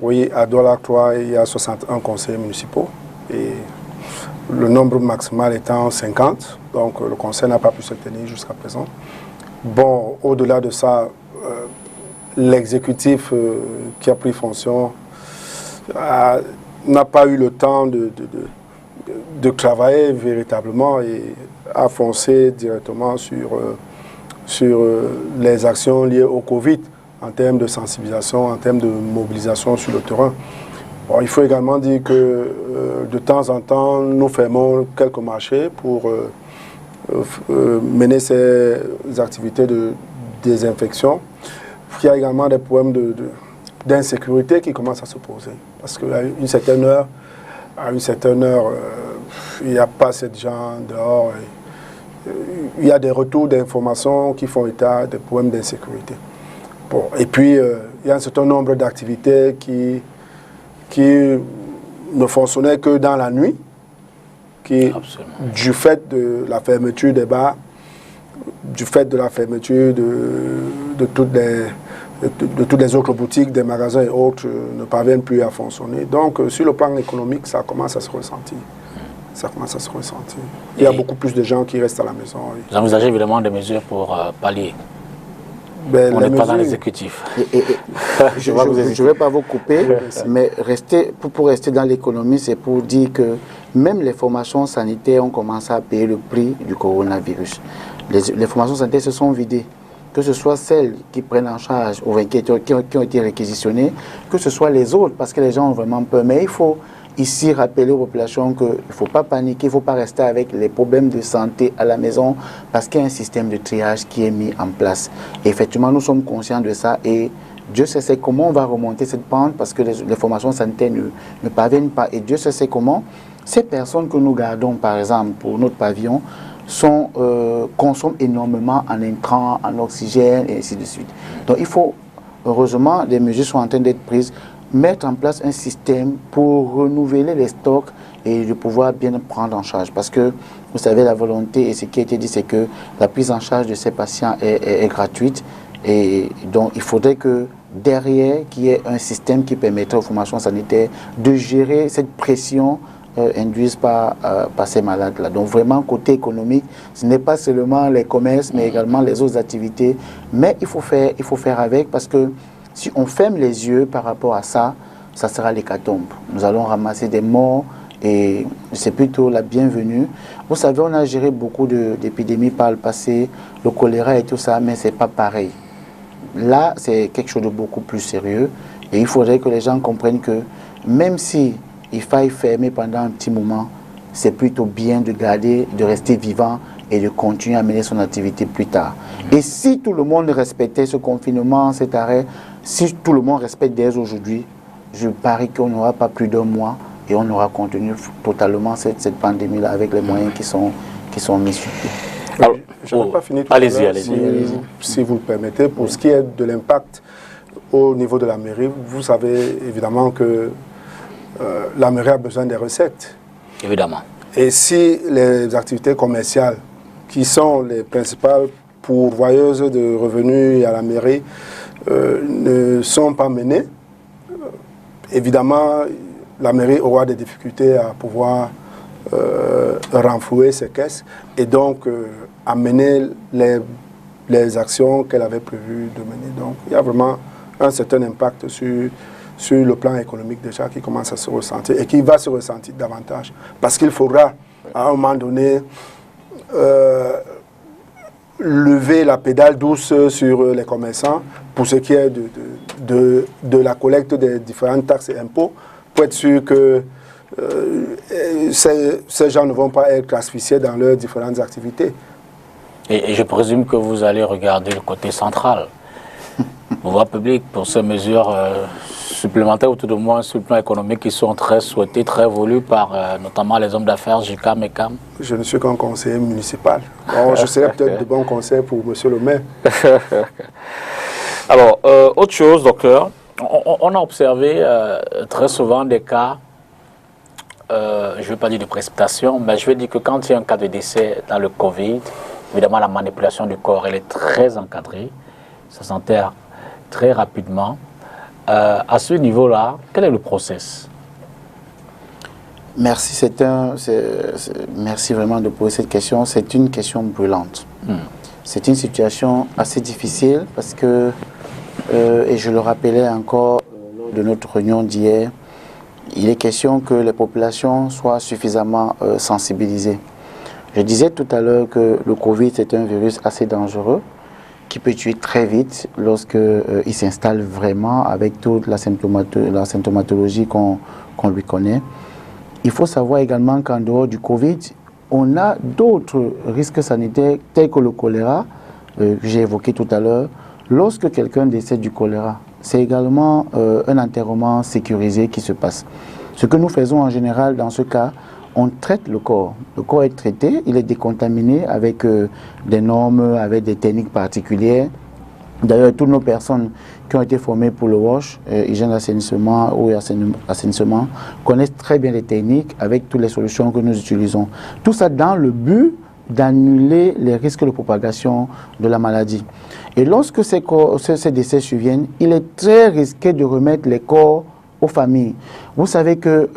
Oui, à Douala-Actois, il y a 61 conseillers municipaux et le nombre maximal étant 50. Donc le conseil n'a pas pu se tenir jusqu'à présent. Bon, au-delà de ça, l'exécutif qui a pris fonction n'a pas eu le temps de travailler véritablement et a foncé directement sur les actions liées au Covid en termes de sensibilisation, en termes de mobilisation sur le terrain. Bon, il faut également dire que de temps en temps, nous fermons quelques marchés pour mener ces activités de désinfection. Il y a également des problèmes d'insécurité qui commencent à se poser. Parce qu'à une certaine heure, il n'y a pas assez de gens dehors. Il y a des retours d'informations qui font état des problèmes d'insécurité. Bon, et puis, il y a un certain nombre d'activités qui ne fonctionnaient que dans la nuit, du fait de la fermeture des bars, du fait de la fermeture de toutes les autres boutiques, des magasins et autres ne parviennent plus à fonctionner. Donc, sur le plan économique, ça commence à se ressentir. Il y a beaucoup plus de gens qui restent à la maison. Oui. Vous envisagez évidemment des mesures pour pallier. On n'est pas dans l'exécutif. Je ne vais pas vous couper, mais pour rester dans l'économie, c'est pour dire que même les formations sanitaires ont commencé à payer le prix du coronavirus. Les formations sanitaires se sont vidées, que ce soit celles qui prennent en charge ou qui ont été réquisitionnées, que ce soit les autres, parce que les gens ont vraiment peur. Mais il faut ici rappeler aux populations qu'il ne faut pas paniquer, il ne faut pas rester avec les problèmes de santé à la maison parce qu'il y a un système de triage qui est mis en place. Et effectivement, nous sommes conscients de ça et Dieu sait comment on va remonter cette pente parce que les formations sanitaires ne parviennent pas. Et Dieu sait comment ces personnes que nous gardons, par exemple, pour notre pavillon, consomment énormément en intrants, en oxygène et ainsi de suite. Donc il faut, heureusement, des mesures sont en train d'être prises, mettre en place un système pour renouveler les stocks et de pouvoir bien prendre en charge. Parce que, vous savez, la volonté et ce qui a été dit, c'est que la prise en charge de ces patients est gratuite. Et donc, il faudrait que derrière, qu'il y ait un système qui permettrait aux formations sanitaires de gérer cette pression induite par ces malades-là. Donc, vraiment, côté économique, ce n'est pas seulement les commerces, mais également les autres activités. Mais il faut faire avec parce que si on ferme les yeux par rapport à ça, ça sera l'hécatombe. Nous allons ramasser des morts et c'est plutôt la bienvenue. Vous savez, on a géré beaucoup d'épidémies par le passé, le choléra et tout ça, mais ce n'est pas pareil. Là, c'est quelque chose de beaucoup plus sérieux et il faudrait que les gens comprennent que même si il faille fermer pendant un petit moment, c'est plutôt bien de rester vivant et de continuer à mener son activité plus tard. Et si tout le monde respectait ce confinement, cet arrêt, si tout le monde respecte dès aujourd'hui, je parie qu'on n'aura pas plus d'un mois et on aura contenu totalement cette pandémie-là avec les moyens qui sont mis sur pied. Alors, je n'ai pas fini tout à l'heure, si vous le permettez. Pour ce qui est de l'impact au niveau de la mairie, vous savez évidemment que la mairie a besoin des recettes. Évidemment. Et si les activités commerciales, qui sont les principales pourvoyeuses de revenus à la mairie, ne sont pas menées, évidemment, la mairie aura des difficultés à pouvoir renflouer ses caisses et donc amener les actions qu'elle avait prévu de mener. Donc, il y a vraiment un certain impact sur le plan économique déjà qui commence à se ressentir et qui va se ressentir davantage. Parce qu'il faudra, à un moment donné, lever la pédale douce sur les commerçants pour ce qui est de la collecte des différentes taxes et impôts, pour être sûr que ces gens ne vont pas être asphyxiés dans leurs différentes activités. Et je présume que vous allez regarder le côté central, pouvoir public, pour ces mesures supplémentaires, ou tout au moins sur le plan économique, qui sont très souhaitées, très voulues par notamment les hommes d'affaires, JCAM et CAM. Je ne suis qu'un conseiller municipal. Alors, je serais peut-être de bons conseils pour monsieur le maire. Alors, autre chose, docteur, on a observé très souvent des cas, je ne veux pas dire de précipitation, mais je veux dire que quand il y a un cas de décès dans le Covid, évidemment la manipulation du corps, elle est très encadrée, ça s'enterre très rapidement. À ce niveau-là, quel est le process? Merci, merci vraiment de poser cette question. C'est une question brûlante. C'est une situation assez difficile parce que, et je le rappelais encore lors de notre réunion d'hier, il est question que les populations soient suffisamment sensibilisées. Je disais tout à l'heure que le Covid est un virus assez dangereux qui peut tuer très vite lorsqu'il s'installe vraiment avec toute la symptomatologie qu'on lui connaît. Il faut savoir également qu'en dehors du Covid, on a d'autres risques sanitaires tels que le choléra, que j'ai évoqué tout à l'heure. Lorsque quelqu'un décède du choléra, c'est également un enterrement sécurisé qui se passe. Ce que nous faisons en général dans ce cas, on traite le corps. Le corps est traité, il est décontaminé avec des normes, avec des techniques particulières. D'ailleurs, toutes nos personnes qui ont été formées pour le WASH, hygiène d'assainissement ou assainissement, connaissent très bien les techniques avec toutes les solutions que nous utilisons. Tout ça dans le but d'annuler les risques de propagation de la maladie. Et lorsque ces décès surviennent, il est très risqué de remettre les corps aux familles. Vous savez que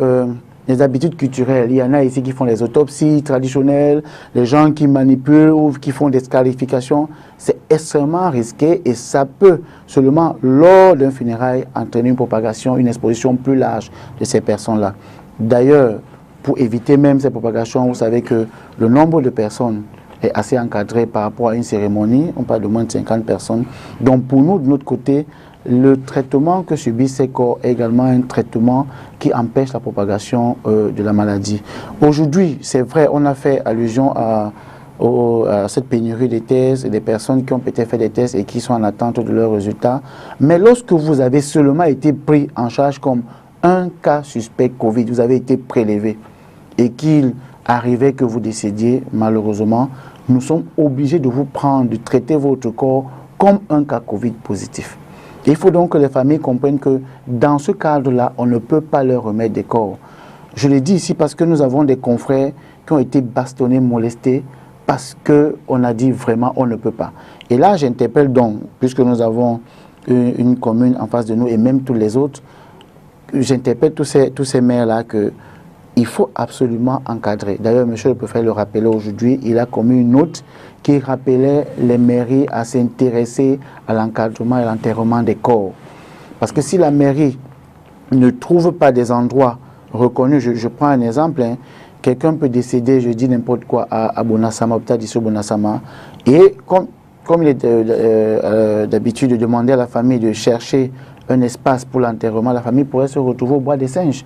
les habitudes culturelles, il y en a ici qui font les autopsies traditionnelles, les gens qui manipulent ou qui font des scarifications, c'est extrêmement risqué et ça peut seulement, lors d'un funérail, entraîner une propagation, une exposition plus large de ces personnes-là. D'ailleurs, pour éviter même ces propagations, vous savez que le nombre de personnes est assez encadré par rapport à une cérémonie, on parle de moins de 50 personnes. Donc pour nous, de notre côté, le traitement que subissent ces corps est également un traitement qui empêche la propagation de la maladie. Aujourd'hui, c'est vrai, on a fait allusion à cette pénurie des tests et des personnes qui ont peut-être fait des tests et qui sont en attente de leurs résultats. Mais lorsque vous avez seulement été pris en charge comme un cas suspect Covid, vous avez été prélevé et qu'il arrivait que vous décédiez, malheureusement, nous sommes obligés de vous prendre, de traiter votre corps comme un cas Covid positif. Il faut donc que les familles comprennent que dans ce cadre-là, on ne peut pas leur remettre des corps. Je le dis ici parce que nous avons des confrères qui ont été bastonnés, molestés, parce qu'on a dit vraiment on ne peut pas. Et là, j'interpelle donc, puisque nous avons une commune en face de nous et même tous les autres, j'interpelle tous ces maires-là qu'il faut absolument encadrer. D'ailleurs, monsieur le préfet le rappelait aujourd'hui, il a commis une note qui rappelait les mairies à s'intéresser à l'encadrement et l'enterrement des corps. Parce que si la mairie ne trouve pas des endroits reconnus, je prends un exemple, hein, quelqu'un peut décéder, je dis n'importe quoi, à Bonassama, hôpital d'ici Bonassama, et comme il est d'habitude de demander à la famille de chercher un espace pour l'enterrement, la famille pourrait se retrouver au Bois des Singes.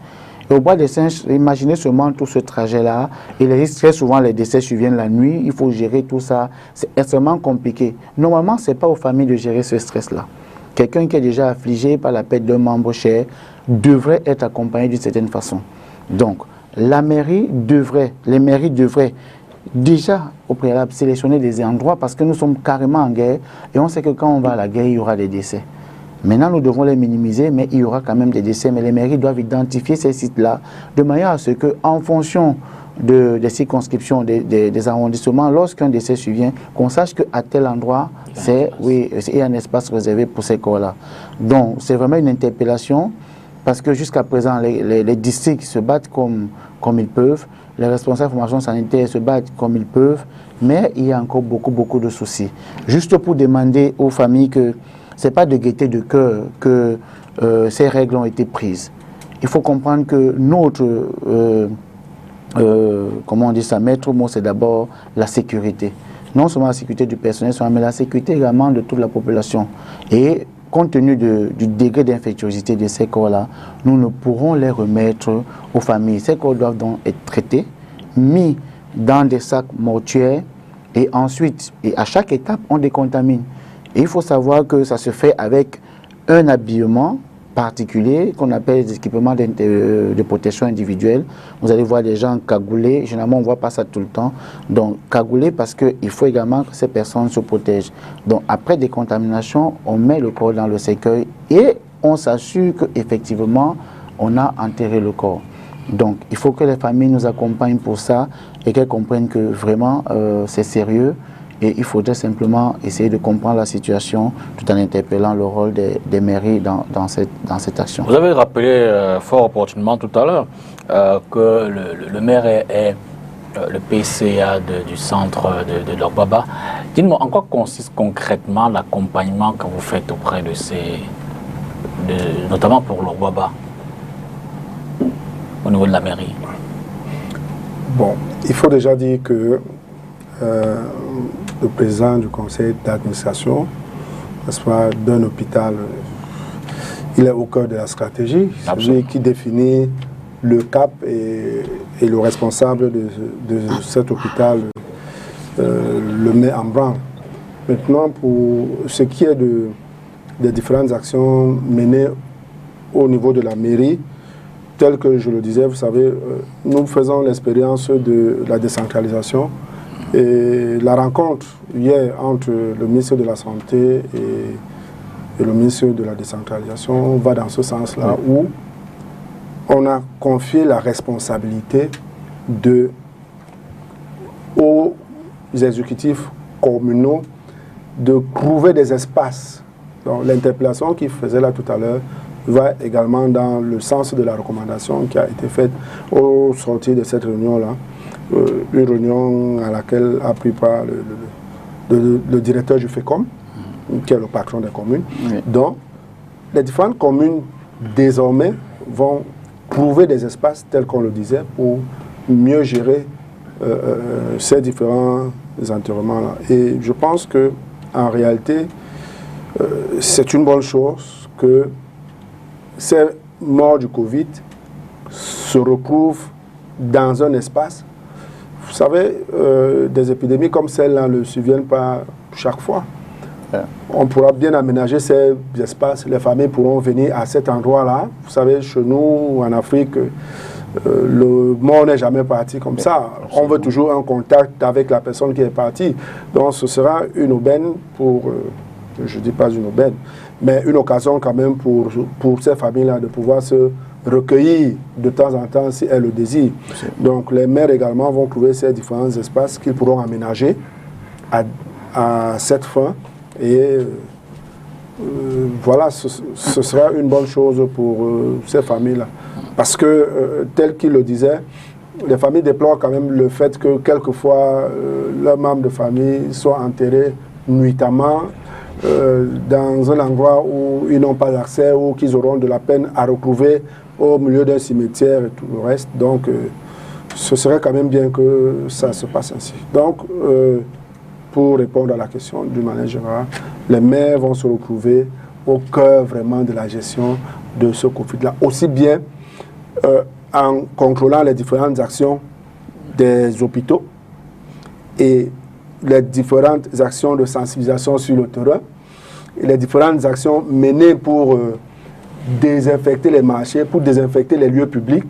Et au Bois des Singes, imaginez seulement tout ce trajet-là, et très souvent les décès surviennent la nuit, il faut gérer tout ça, c'est extrêmement compliqué. Normalement, ce n'est pas aux familles de gérer ce stress-là. Quelqu'un qui est déjà affligé par la perte d'un membre cher devrait être accompagné d'une certaine façon. Donc, les mairies devraient déjà au préalable sélectionner des endroits parce que nous sommes carrément en guerre et on sait que quand on va à la guerre, il y aura des décès. Maintenant, nous devons les minimiser, mais il y aura quand même des décès. Mais les mairies doivent identifier ces sites-là de manière à ce qu'en fonction des circonscriptions, des arrondissements, lorsqu'un décès survient, qu'on sache qu'à tel endroit, il y a un espace réservé pour ces corps-là. Donc, c'est vraiment une interpellation. Parce que jusqu'à présent, les districts se battent comme ils peuvent, les responsables de formation sanitaire se battent comme ils peuvent, mais il y a encore beaucoup de soucis. Juste pour demander aux familles que ce n'est pas de gaieté de cœur que ces règles ont été prises. Il faut comprendre que notre, comment on dit ça, maître mot, c'est d'abord la sécurité. Non seulement la sécurité du personnel, mais la sécurité également de toute la population. Et compte tenu du degré d'infectiosité de ces corps-là, nous ne pourrons les remettre aux familles. Ces corps doivent donc être traités, mis dans des sacs mortuaires et ensuite, et à chaque étape, on décontamine. Et il faut savoir que ça se fait avec un habillement particulier qu'on appelle des équipements de protection individuelle. Vous allez voir des gens cagoulés, généralement on ne voit pas ça tout le temps. Donc cagoulés parce qu'il faut également que ces personnes se protègent. Donc après décontamination, on met le corps dans le cercueil et on s'assure qu'effectivement on a enterré le corps. Donc il faut que les familles nous accompagnent pour ça et qu'elles comprennent que vraiment c'est sérieux. Et il faudrait simplement essayer de comprendre la situation tout en interpellant le rôle des mairies dans cette action. Vous avez rappelé fort opportunément tout à l'heure que le maire est le PCA du centre de Logbaba. Dites-moi, en quoi consiste concrètement l'accompagnement que vous faites auprès de notamment pour Logbaba, au niveau de la mairie? Bon, il faut déjà dire que le président du conseil d'administration, d'un hôpital, il est au cœur de la stratégie. C'est lui qui définit le cap et le responsable de cet hôpital le met en branle. Maintenant, pour ce qui est des différentes actions menées au niveau de la mairie, tel que je le disais, vous savez, nous faisons l'expérience de la décentralisation. Et la rencontre hier entre le ministre de la Santé et le ministre de la Décentralisation va dans ce sens-là, où on a confié la responsabilité aux exécutifs communaux de trouver des espaces. Donc l'interpellation qu'il faisait là tout à l'heure va également dans le sens de la recommandation qui a été faite au sortir de cette réunion-là. Une réunion à laquelle a pris part le directeur du FECOM, qui est le patron des communes. Oui. Donc, les différentes communes, désormais, vont trouver des espaces, tels qu'on le disait, pour mieux gérer ces différents enterrements-là. Et je pense qu'en réalité, c'est une bonne chose que ces morts du Covid se retrouvent dans un espace. Vous savez, des épidémies comme celle-là ne surviennent pas chaque fois. On pourra bien aménager ces espaces, les familles pourront venir à cet endroit-là. Vous savez, chez nous, en Afrique, le mort n'est jamais parti comme ça. On veut toujours un contact avec la personne qui est partie. Donc ce sera une aubaine pour, je ne dis pas une aubaine, mais une occasion quand même pour ces familles-là de pouvoir se recueillir de temps en temps si elles le désirent. Donc les maires également vont trouver ces différents espaces qu'ils pourront aménager à cette fin. Et voilà, ce sera une bonne chose pour ces familles-là. Parce que, tel qu'il le disait, les familles déplorent quand même le fait que quelquefois, leurs membres de famille soient enterrés nuitamment dans un endroit où ils n'ont pas accès ou qu'ils auront de la peine à retrouver au milieu d'un cimetière et tout le reste. Donc, ce serait quand même bien que ça se passe ainsi. Donc, pour répondre à la question d'une manière générale, les maires vont se retrouver au cœur vraiment de la gestion de ce Covid-là. Aussi bien en contrôlant les différentes actions des hôpitaux et les différentes actions de sensibilisation sur le terrain et les différentes actions menées pour désinfecter les marchés, pour désinfecter les lieux publics,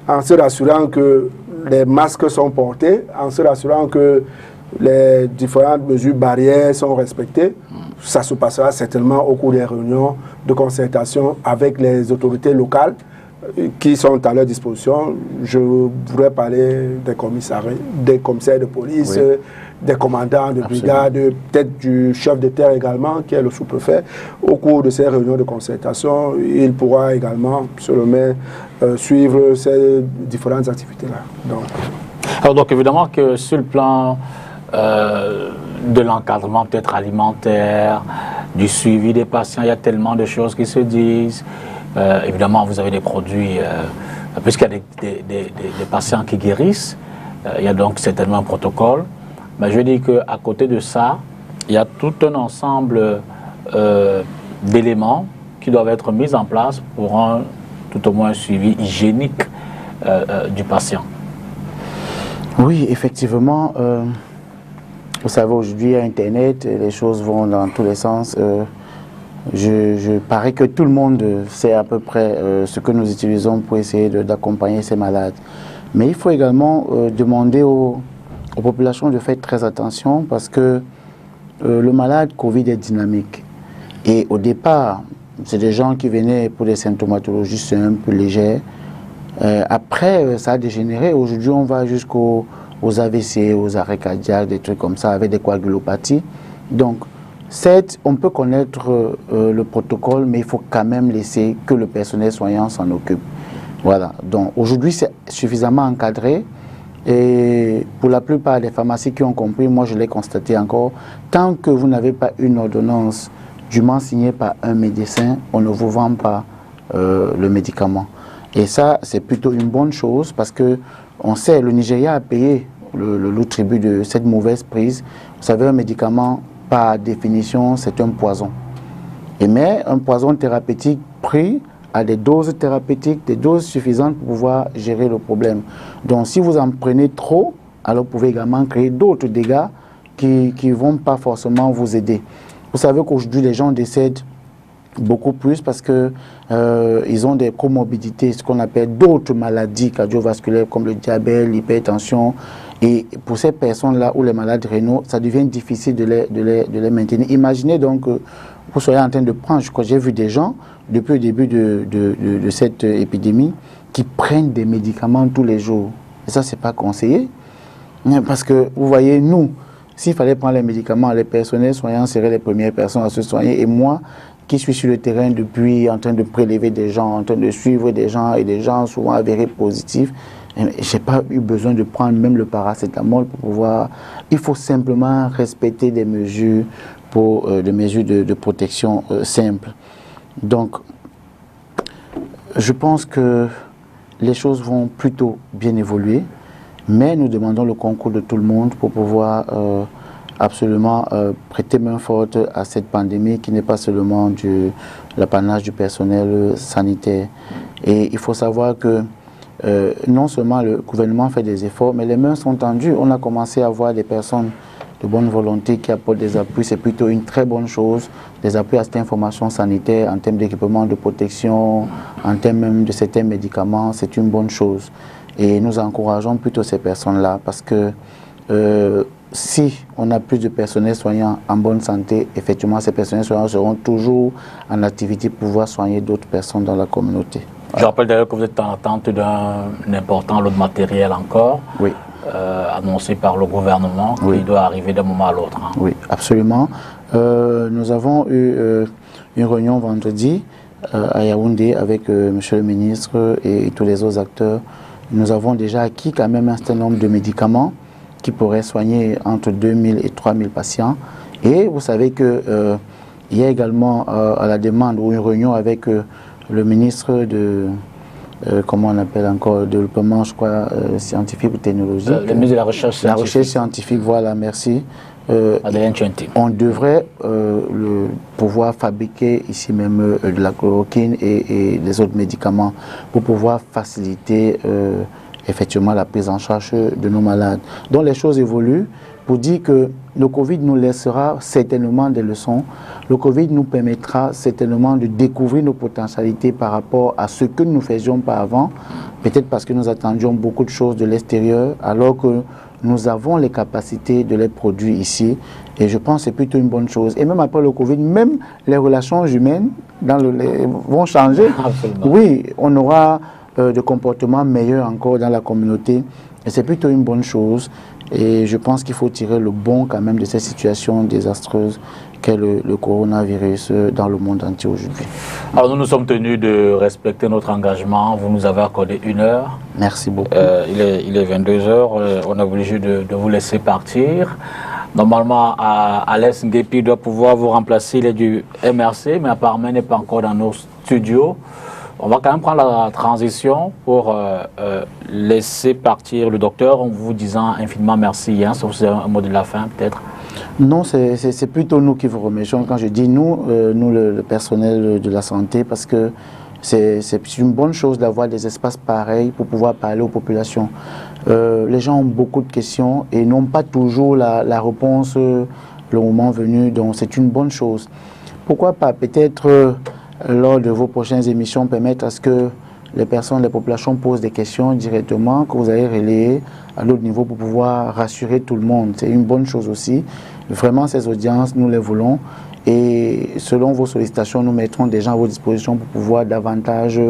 en se rassurant que les masques sont portés, en se rassurant que les différentes mesures barrières sont respectées. Ça se passera certainement au cours des réunions de concertation avec les autorités locales qui sont à leur disposition. Je voudrais parler des commissaires de police, oui, des commandants de brigade, peut-être du chef de terre également, qui est le sous-préfet. Au cours de ces réunions de concertation, il pourra également, sur le maire, suivre ces différentes activités-là. Alors donc évidemment que sur le plan de l'encadrement peut-être alimentaire, du suivi des patients, il y a tellement de choses qui se disent. Évidemment, vous avez des produits, puisqu'il y a des patients qui guérissent, il y a donc certainement un protocole. Mais je dis qu'à côté de ça, il y a tout un ensemble d'éléments qui doivent être mis en place pour tout au moins un suivi hygiénique du patient. Oui, effectivement. Vous savez, aujourd'hui, à Internet, les choses vont dans tous les sens. Je parie que tout le monde sait à peu près ce que nous utilisons pour essayer d'accompagner ces malades. Mais il faut également demander aux populations de faire très attention parce que le malade Covid est dynamique. Et au départ, c'est des gens qui venaient pour des symptomatologies simples, légères. Après, ça a dégénéré. Aujourd'hui, on va jusqu'aux AVC, aux arrêts cardiaques, des trucs comme ça, avec des coagulopathies. Donc, certes, on peut connaître le protocole, mais il faut quand même laisser que le personnel soignant s'en occupe. Voilà. Donc, aujourd'hui, c'est suffisamment encadré. Et pour la plupart des pharmacies qui ont compris, moi je l'ai constaté encore, tant que vous n'avez pas une ordonnance dûment signée par un médecin, on ne vous vend pas le médicament. Et ça, c'est plutôt une bonne chose parce que on sait, le Nigeria a payé le tribut de cette mauvaise prise. Vous savez, un médicament, par définition, c'est un poison. Mais un poison thérapeutique pris à des doses thérapeutiques, des doses suffisantes pour pouvoir gérer le problème. Donc, si vous en prenez trop, alors vous pouvez également créer d'autres dégâts qui ne vont pas forcément vous aider. Vous savez qu'aujourd'hui, les gens décèdent beaucoup plus parce que ils ont des comorbidités, ce qu'on appelle d'autres maladies cardiovasculaires comme le diabète, l'hypertension. Et pour ces personnes-là ou les malades rénaux, ça devient difficile de les maintenir. Imaginez donc que vous soyez en train de prendre, je crois que j'ai vu des gens depuis le début de cette épidémie qui prennent des médicaments tous les jours. Et ça, c'est pas conseillé. Parce que vous voyez, nous, s'il fallait prendre les médicaments, les personnels soignants seraient les premières personnes à se soigner. Et moi, qui suis sur le terrain depuis, en train de prélever des gens, en train de suivre des gens, et des gens souvent avérés positifs, je n'ai pas eu besoin de prendre même le paracétamol pour pouvoir... Il faut simplement respecter des mesures, de protection simples. Donc, je pense que les choses vont plutôt bien évoluer, mais nous demandons le concours de tout le monde pour pouvoir absolument prêter main forte à cette pandémie qui n'est pas seulement l'apanage du personnel sanitaire. Et il faut savoir que non seulement le gouvernement fait des efforts, mais les mains sont tendues. On a commencé à voir des personnes de bonne volonté qui apportent des appuis. C'est plutôt une très bonne chose, des appuis à cette information sanitaire en termes d'équipement de protection, en termes même de certains médicaments. C'est une bonne chose. Et nous encourageons plutôt ces personnes-là parce que si on a plus de personnel soignant en bonne santé, effectivement, ces personnels soignants seront toujours en activité pour pouvoir soigner d'autres personnes dans la communauté. Je rappelle d'ailleurs que vous êtes en attente d'un important lot de matériel encore, oui. Annoncé par le gouvernement, oui. qui doit arriver d'un moment à l'autre. Hein. Oui, absolument. Nous avons eu une réunion vendredi à Yaoundé avec Monsieur le ministre et tous les autres acteurs. Nous avons déjà acquis quand même un certain nombre de médicaments qui pourraient soigner entre 2000 et 3000 patients. Et vous savez qu'il y a également à la demande ou une réunion avec le ministre de, comment on appelle encore, développement, je crois, scientifique ou technologique. Le ministre de la Recherche scientifique. La recherche scientifique, voilà, merci. On devrait pouvoir fabriquer ici même de la chloroquine et des autres médicaments pour pouvoir faciliter effectivement la prise en charge de nos malades. Donc les choses évoluent pour dire que le Covid nous laissera certainement des leçons. Le Covid nous permettra certainement de découvrir nos potentialités par rapport à ce que nous faisions pas avant. Peut-être parce que nous attendions beaucoup de choses de l'extérieur, alors que nous avons les capacités de les produire ici. Et je pense que c'est plutôt une bonne chose. Et même après le Covid, même les relations humaines vont changer. Absolument. Oui, on aura de comportements meilleurs encore dans la communauté. Et c'est plutôt une bonne chose. Et je pense qu'il faut tirer le bon quand même de cette situation désastreuse qu'est le coronavirus dans le monde entier aujourd'hui. Alors nous sommes tenus de respecter notre engagement. Vous nous avez accordé 1 heure. Merci beaucoup. Il est 22 heures. On est obligé de vous laisser partir. Normalement, Alès Nguépi doit pouvoir vous remplacer. Il est du MRC, mais apparemment il n'est pas encore dans nos studios. On va quand même prendre la transition pour laisser partir le docteur en vous disant infiniment merci. Hein, sauf si c'est un mot de la fin peut-être. Non, c'est plutôt nous qui vous remercions. Quand je dis nous, le personnel de la santé, parce que c'est une bonne chose d'avoir des espaces pareils pour pouvoir parler aux populations. Les gens ont beaucoup de questions et n'ont pas toujours la réponse le moment venu, donc c'est une bonne chose. Pourquoi pas peut-être lors de vos prochaines émissions, permettre à ce que les populations posent des questions directement, que vous allez relayer à l'autre niveau pour pouvoir rassurer tout le monde. C'est une bonne chose aussi. Vraiment, ces audiences, nous les voulons. Et selon vos sollicitations, nous mettrons des gens à vos dispositions pour pouvoir davantage,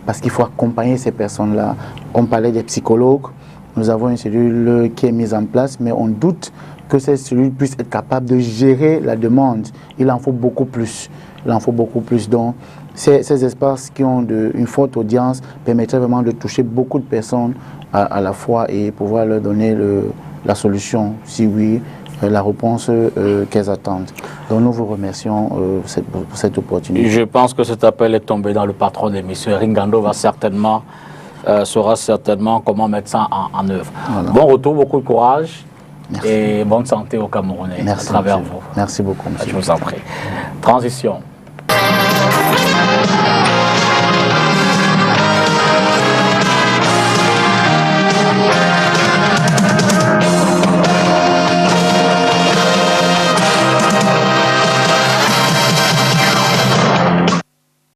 parce qu'il faut accompagner ces personnes-là. On parlait des psychologues. Nous avons une cellule qui est mise en place, mais on doute que cette cellule puisse être capable de gérer la demande. Il en faut beaucoup plus. Il en faut beaucoup plus. Donc, ces espaces qui ont une forte audience permettraient vraiment de toucher beaucoup de personnes à la fois et pouvoir leur donner la solution, si oui, la réponse qu'elles attendent. Donc, nous vous remercions pour cette opportunité. Je pense que cet appel est tombé dans le patron de l'émission. Ringando saura certainement comment mettre ça en œuvre. Voilà. Bon retour, beaucoup de courage. Merci. Et bonne santé aux Camerounais. Merci, à travers monsieur. vous. Merci beaucoup, monsieur. Je vous en prie. Transition.